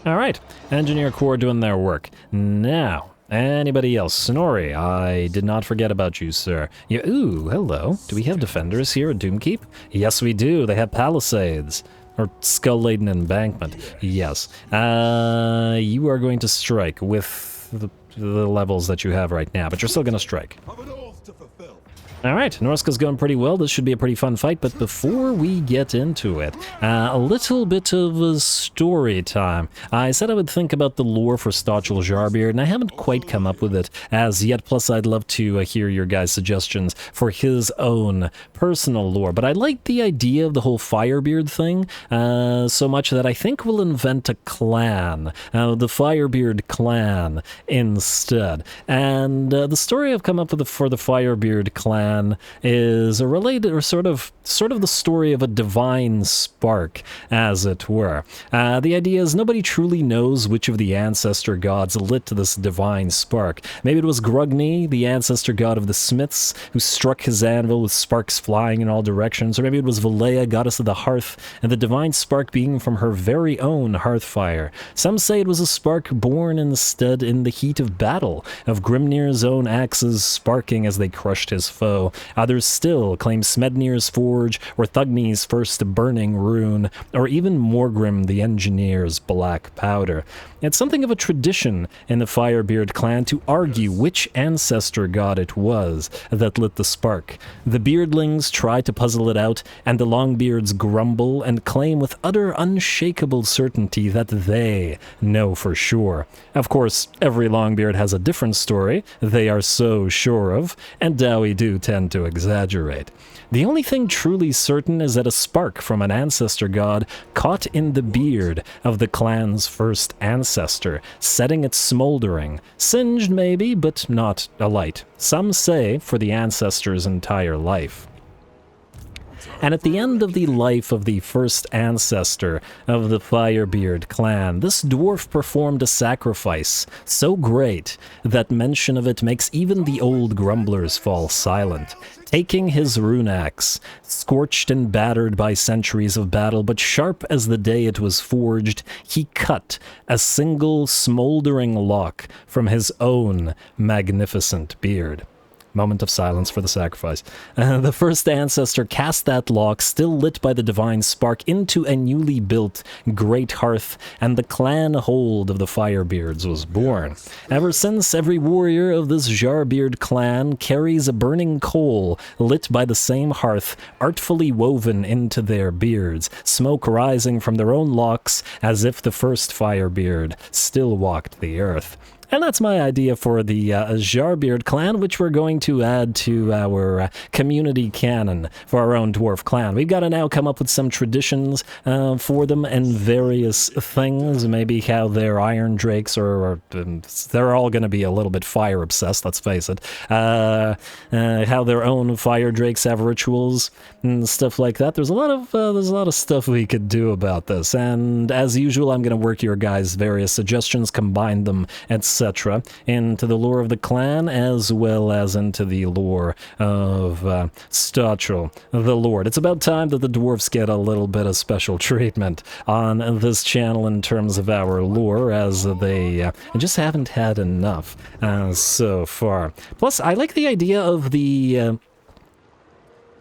Alright, Engineer Corps doing their work. Now, anybody else? Snorri, I did not forget about you, sir. Ooh, hello. Do we have defenders here at Doomkeep? Yes, we do. They have palisades. or skull-laden embankment. Yes. You are going to strike with the levels that you have right now, but you're still going to strike. Have an oath to fulfill. Alright, Norska's going pretty well. This should be a pretty fun fight, but before we get into it, a little bit of a story time. I said I would think about the lore for Stachel Jarbeard, and I haven't quite come up with it as yet, plus I'd love to hear your guys' suggestions for his own personal lore. But I like the idea of the whole Firebeard thing so much that I think we'll invent a clan, the Firebeard clan instead. And the story I've come up with for the Firebeard clan is a related, or sort of the story of a divine spark, as it were. The idea is nobody truly knows which of the ancestor gods lit this divine spark. Maybe it was Grungni, the ancestor god of the smiths, who struck his anvil with sparks flying in all directions, or maybe it was Valea, goddess of the hearth, and the divine spark being from her very own hearth fire. Some say it was a spark born instead in the heat of battle, of Grimnir's own axes sparking as they crushed his foe. Others still claim Smednir's forge, or Thugni's first burning rune, or even Morgrim the engineer's black powder. It's something of a tradition in the Firebeard clan to argue which ancestor god it was that lit the spark. The Beardlings try to puzzle it out, and the Longbeards grumble and claim with utter unshakable certainty that they know for sure. Of course, every Longbeard has a different story they are so sure of, and Dowie do tend to exaggerate. The only thing truly certain is that a spark from an ancestor god caught in the beard of the clan's first ancestor, setting it smoldering. Singed maybe, but not alight. Some say for the ancestor's entire life. And at the end of the life of the first ancestor of the Firebeard clan, this dwarf performed a sacrifice so great that mention of it makes even the old grumblers fall silent. Taking his rune axe, scorched and battered by centuries of battle, but sharp as the day it was forged, he cut a single smoldering lock from his own magnificent beard. Moment of silence for the sacrifice. The first ancestor cast that lock, still lit by the divine spark, into a newly built great hearth, and the clan hold of the Firebeards was born. Ever since, every warrior of this Jarbeard clan carries a burning coal lit by the same hearth, artfully woven into their beards, smoke rising from their own locks as if the first Firebeard still walked the earth. And that's my idea for the Jarbeard clan, which we're going to add to our community canon for our own dwarf clan. We've got to now come up with some traditions for them and various things. Maybe how their iron drakes, or they're all going to be a little bit fire obsessed, let's face it. How their own fire drakes have rituals and stuff like that. There's a lot of stuff we could do about this. And as usual, I'm going to work your guys' various suggestions, combine them, etc. into the lore of the clan, as well as into the lore of Stachel, the Lord. It's about time that the dwarfs get a little bit of special treatment on this channel in terms of our lore, as they just haven't had enough so far. Plus, I like the idea of the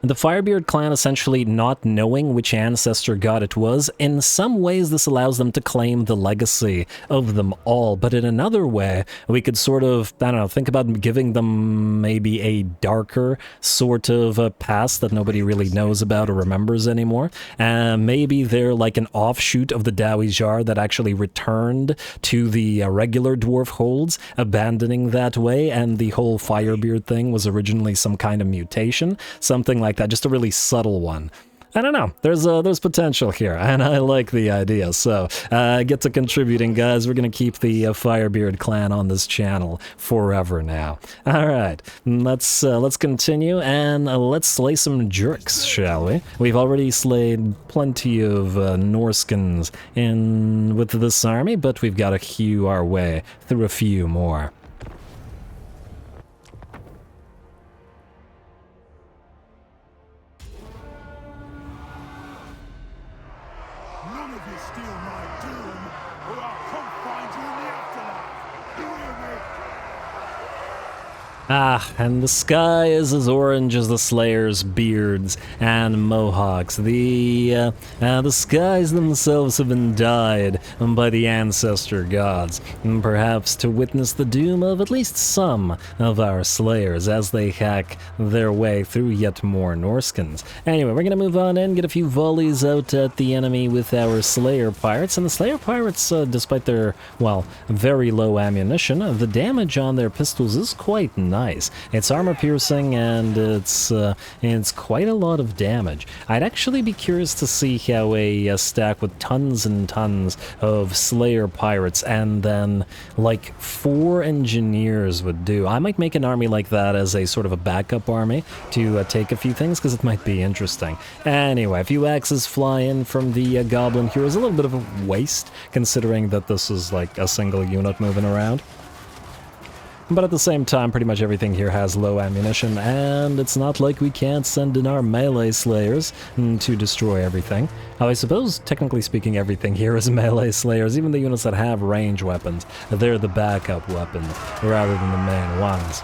Firebeard clan essentially not knowing which ancestor god it was. In some ways, this allows them to claim the legacy of them all, but in another way, we could sort of, I don't know, think about giving them maybe a darker sort of a past that nobody really knows about or remembers anymore. Maybe they're like an offshoot of the Dowie Jar that actually returned to the regular dwarf holds, abandoning that way, and the whole Firebeard thing was originally some kind of mutation, something like that, just a really subtle one. I don't know, there's potential here, and I like the idea, so get to contributing, guys. We're gonna keep the Firebeard clan on this channel forever now. Alright, let's continue, and let's slay some jerks, shall we? We've already slayed plenty of Norskins with this army, but we've got to hew our way through a few more. None of you steal my doom, or I'll come find you in the afterlife. You hear me? Ah, and the sky is as orange as the Slayers' beards and mohawks. The skies themselves have been dyed by the ancestor gods, perhaps to witness the doom of at least some of our Slayers as they hack their way through yet more Norskins. Anyway, we're gonna move on in, get a few volleys out at the enemy with our Slayer Pirates, and the Slayer Pirates, despite their, well, very low ammunition, the damage on their pistols is quite nice. It's armor piercing and it's quite a lot of damage. I'd actually be curious to see how a stack with tons and tons of Slayer Pirates and then like 4 engineers would do. I might make an army like that as a sort of a backup army to take a few things because it might be interesting. Anyway, a few axes fly in from the goblin heroes. A little bit of a waste considering that this is like a single unit moving around. But at the same time, pretty much everything here has low ammunition, and it's not like we can't send in our melee slayers to destroy everything. I suppose, technically speaking, everything here is melee slayers. Even the units that have range weapons, they're the backup weapons, rather than the main ones.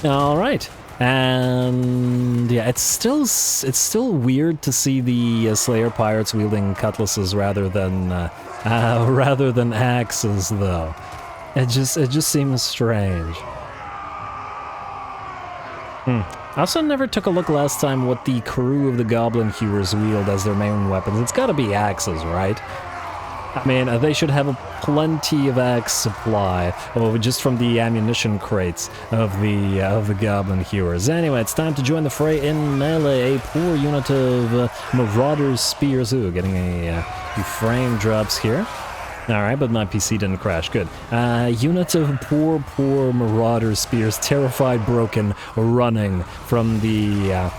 Alright. And yeah, it's still weird to see the Slayer Pirates wielding cutlasses rather than axes, though. It just seems strange. I also never took a look last time what the crew of the Goblin Hewers wield as their main weapons. It's gotta be axes, right? I mean, they should have plenty of axe supply, just from the ammunition crates of the Goblin Hewers. Anyway, it's time to join the fray in melee. A poor unit of Marauders Spears. Ooh, getting a few frame drops here. Alright, but my PC didn't crash. Good. Unit of poor Marauder Spears, terrified, broken, running from the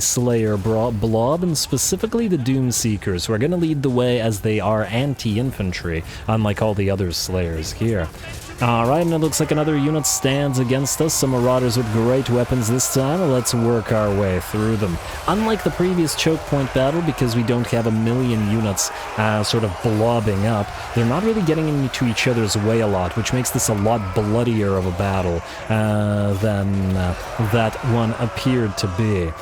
Slayer blob, and specifically the Doomseekers, who are going to lead the way as they are anti-infantry, unlike all the other Slayers here. Alright, and it looks like another unit stands against us. Some Marauders with great weapons this time. Let's work our way through them. Unlike the previous choke point battle, because we don't have a million units sort of blobbing up, they're not really getting into each other's way a lot, which makes this a lot bloodier of a battle than that one appeared to be.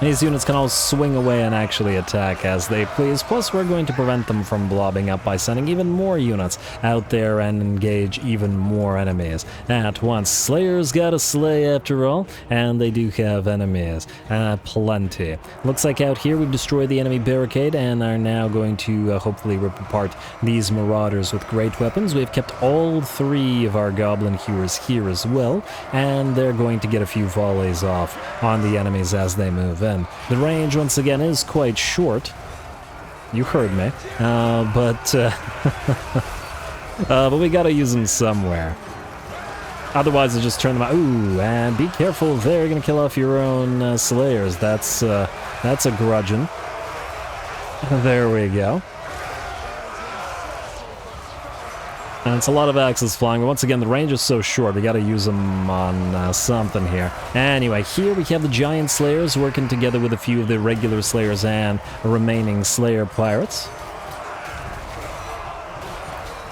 These units can all swing away and actually attack as they please, plus we're going to prevent them from blobbing up by sending even more units out there and engage even more enemies at once. Slayers gotta slay after all, and they do have enemies. Plenty. Looks like out here we've destroyed the enemy barricade and are now going to hopefully rip apart these Marauders with great weapons. We've kept all 3 of our Goblin Hewers here as well, and they're going to get a few volleys off on the enemies as they move in. The range, once again, is quite short. You heard me. But we gotta use them somewhere. Otherwise, they'll just turn them out. Ooh, and be careful, they're gonna kill off your own Slayers. That's a grudgeon. There we go. And it's a lot of axes flying, but once again, the range is so short, we gotta use them on something here. Anyway, here we have the Giant Slayers working together with a few of the regular Slayers and remaining Slayer Pirates.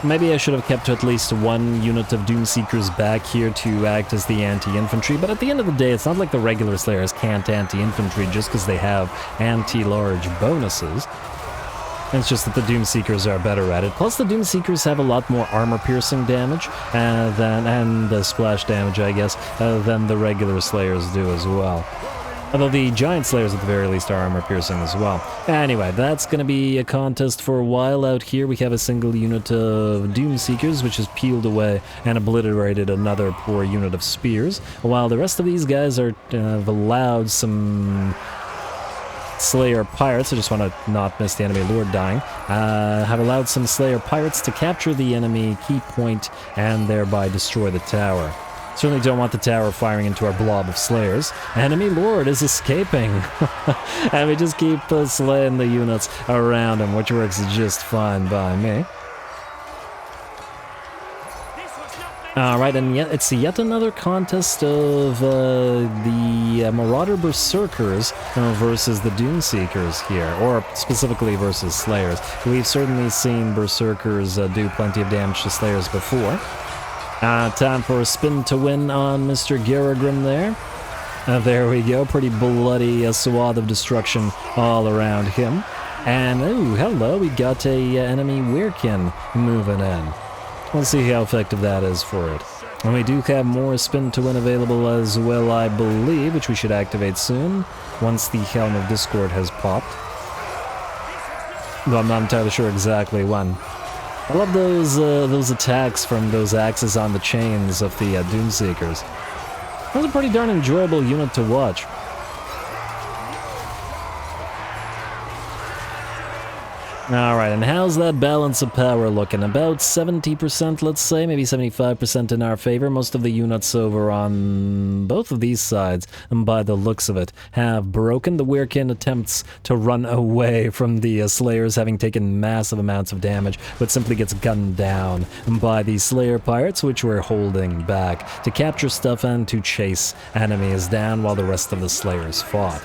Maybe I should have kept at least 1 unit of Doomseekers back here to act as the anti-infantry, but at the end of the day, it's not like the regular Slayers can't anti-infantry just because they have anti-large bonuses. It's just that the Doomseekers are better at it. Plus, the Doomseekers have a lot more armor-piercing damage and splash damage, I guess, than the regular Slayers do as well. Although the Giant Slayers, at the very least, are armor-piercing as well. Anyway, that's going to be a contest for a while. Out here, we have a single unit of Doomseekers, which has peeled away and obliterated another poor unit of Spears, while the rest of these guys have allowed some Slayer Pirates, I just want to not miss the enemy lord dying, have allowed some Slayer Pirates to capture the enemy key point and thereby destroy the tower. Certainly don't want the tower firing into our blob of Slayers. Enemy lord is escaping! And we just keep slaying the units around him, which works just fine by me. Alright, and yet it's yet another contest of the Marauder Berserkers versus the Doomseekers here, or specifically versus Slayers. We've certainly seen Berserkers do plenty of damage to Slayers before. Time for a spin to win on Mr. Garagrim there. There we go, pretty bloody swath of destruction all around him. And, oh, hello, we got a enemy Weirkin moving in. We'll see how effective that is for it. And we do have more spin to win available as well, I believe, which we should activate soon, once the Helm of Discord has popped. Though I'm not entirely sure exactly when. I love those attacks from those axes on the chains of the Doomseekers. That was a pretty darn enjoyable unit to watch. Alright, and how's that balance of power looking? About 70%, let's say, maybe 75% in our favor. Most of the units over on both of these sides, and by the looks of it, have broken. The Weirkin attempts to run away from the Slayers, having taken massive amounts of damage, but simply gets gunned down by the Slayer Pirates, which we're holding back to capture stuff and to chase enemies down while the rest of the Slayers fought.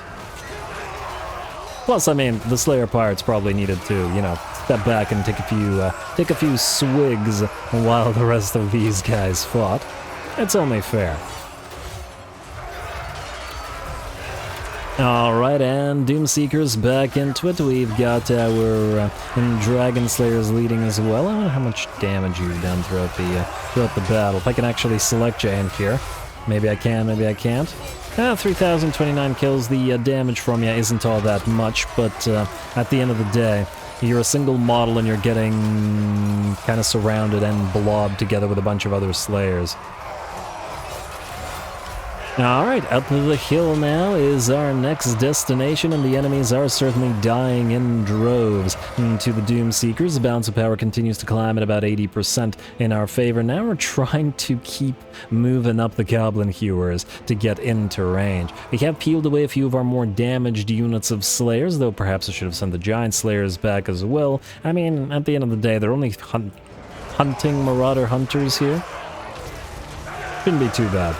Plus, I mean, the Slayer Pirates probably needed to, you know, step back and take a few swigs while the rest of these guys fought. It's only fair. Alright, and Doomseekers back into it. We've got our Dragon Slayers leading as well. I wonder how much damage you've done throughout the battle. If I can actually select you in here. Maybe I can, maybe I can't. 3,029 kills, the damage from you isn't all that much, but at the end of the day, you're a single model and you're getting kind of surrounded and blobbed together with a bunch of other Slayers. Alright, up the hill now is our next destination, and the enemies are certainly dying in droves to the Doomseekers. The balance of power continues to climb at about 80% in our favor. Now we're trying to keep moving up the Goblin Hewers to get into range. We have peeled away a few of our more damaged units of Slayers, though perhaps I should have sent the Giant Slayers back as well. I mean, at the end of the day, they're only hunting Marauder Hunters here. Shouldn't be too bad.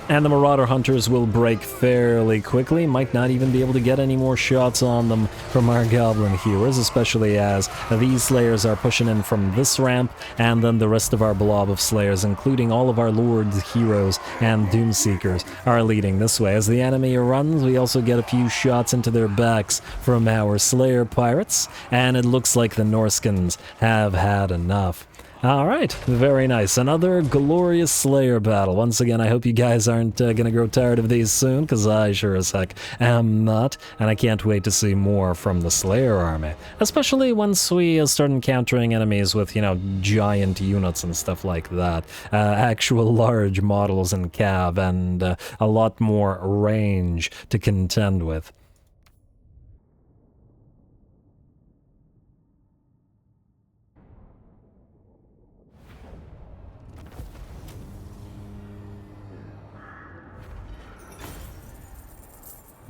And the Marauder Hunters will break fairly quickly, might not even be able to get any more shots on them from our Goblin Hewers, especially as these Slayers are pushing in from this ramp, and then the rest of our blob of Slayers, including all of our Lords, Heroes, and Doomseekers, are leading this way. As the enemy runs, we also get a few shots into their backs from our Slayer Pirates, and it looks like the Norskins have had enough. Alright, very nice. Another glorious Slayer battle. Once again, I hope you guys aren't gonna grow tired of these soon, because I sure as heck am not, and I can't wait to see more from the Slayer army. Especially once we start encountering enemies with, you know, giant units and stuff like that. Actual large models in cav, and a lot more range to contend with.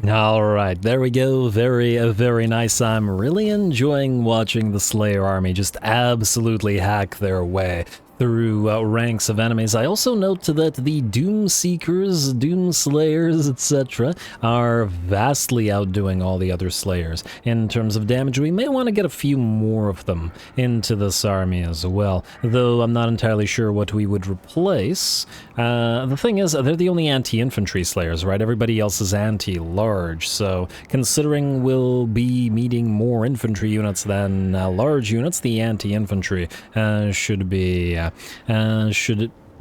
Alright, there we go. Very nice. I'm really enjoying watching the Slayer army just absolutely hack their way through ranks of enemies. I also note that the Doomseekers, Doomslayers, etc. are vastly outdoing all the other Slayers in terms of damage. We may want to get a few more of them into this army as well, though I'm not entirely sure what we would replace. The thing is, they're the only anti-infantry Slayers, right? Everybody else is anti-large, so considering we'll be meeting more infantry units than large units, the anti-infantry should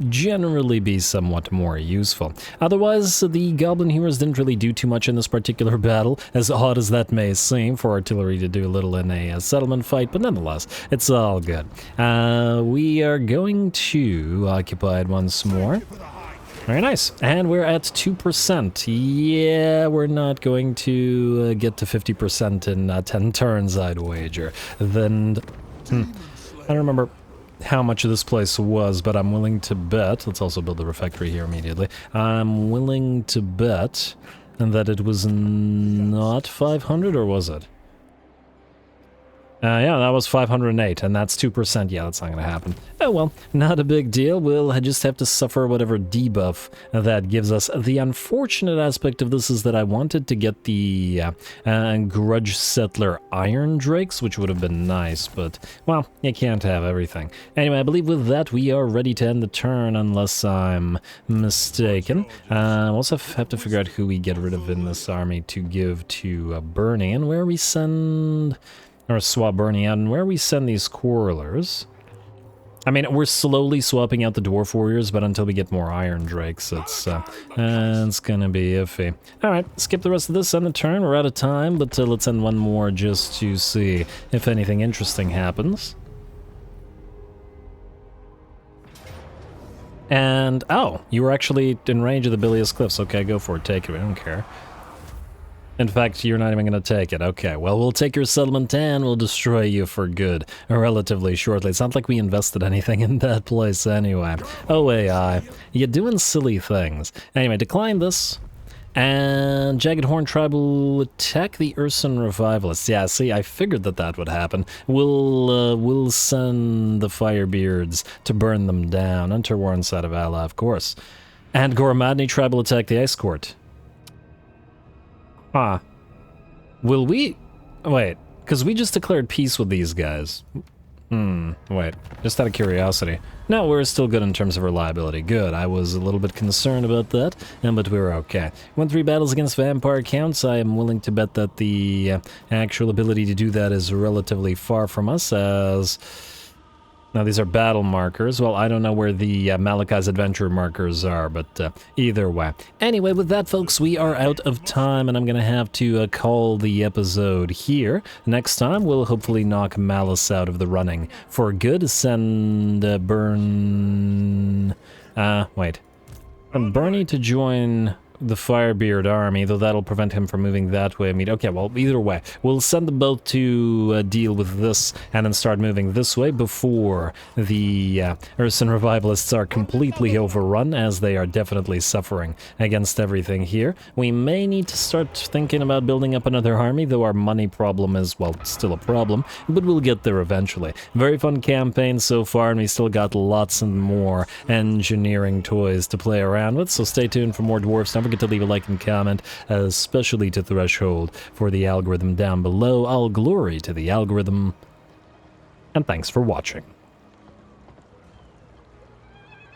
generally be somewhat more useful. Otherwise, the Goblin Hewers didn't really do too much in this particular battle, as odd as that may seem for artillery to do little in a settlement fight, but nonetheless, it's all good. We are going to occupy it once more. Very nice. And we're at 2%. Yeah, we're not going to get to 50% in 10 turns, I'd wager. Then, I don't remember how much of this place was, but I'm willing to bet, let's also build the refectory here immediately, I'm willing to bet that it was not 500, or was it? Yeah, that was 508, and that's 2%. Yeah, that's not going to happen. Oh well, not a big deal. We'll just have to suffer whatever debuff that gives us. The unfortunate aspect of this is that I wanted to get the Grudge Settler Iron Drakes, which would have been nice, but, well, you can't have everything. Anyway, I believe with that we are ready to end the turn, unless I'm mistaken. I also have to figure out who we get rid of in this army to give to Bernie, and where we send... Or swap Bernie out, and where we send these Quarrelers. I mean, we're slowly swapping out the Dwarf Warriors, but until we get more Iron Drakes, it's gonna be iffy. Alright, skip the rest of this, end the turn, we're out of time, but let's end one more just to see if anything interesting happens. And, oh, you were actually in range of the Bilious Cliffs. Okay, go for it, take it, I don't care. In fact, you're not even going to take it. Okay, well, we'll take your settlement and we'll destroy you for good relatively shortly. It's not like we invested anything in that place anyway. Oh, AI, you're doing silly things. Anyway, decline this. And Jagged Horn Tribe will attack the Urson Revivalists. Yeah, see, I figured that would happen. We'll send the Firebeards to burn them down. Enter war inside of Ala, of course. And Goramadni Tribe will attack the Ice Court. Huh. Will we... Wait, because we just declared peace with these guys. Wait, just out of curiosity. No, we're still good in terms of reliability. Good, I was a little bit concerned about that, but we were okay. Won 3 battles against vampire counts. I am willing to bet that the actual ability to do that is relatively far from us, as... Now, these are battle markers. Well, I don't know where the Malakai's adventure markers are, but either way. Anyway, with that, folks, we are out of time, and I'm going to have to call the episode here. Next time, we'll hopefully knock Malice out of the running for good. Send Bernie to join the Firebeard army, though that'll prevent him from moving that way. I mean, okay, well, either way, we'll send them both to deal with this and then start moving this way before the Urson Revivalists are completely overrun, as they are definitely suffering against everything here. We may need to start thinking about building up another army, though our money problem is, well, still a problem, but we'll get there eventually. Very fun campaign so far, and we still got lots and more engineering toys to play around with, so stay tuned for more Dwarfs. Don't forget to leave a like and comment, especially to Threshold for the algorithm down below. All glory to the algorithm, and thanks for watching.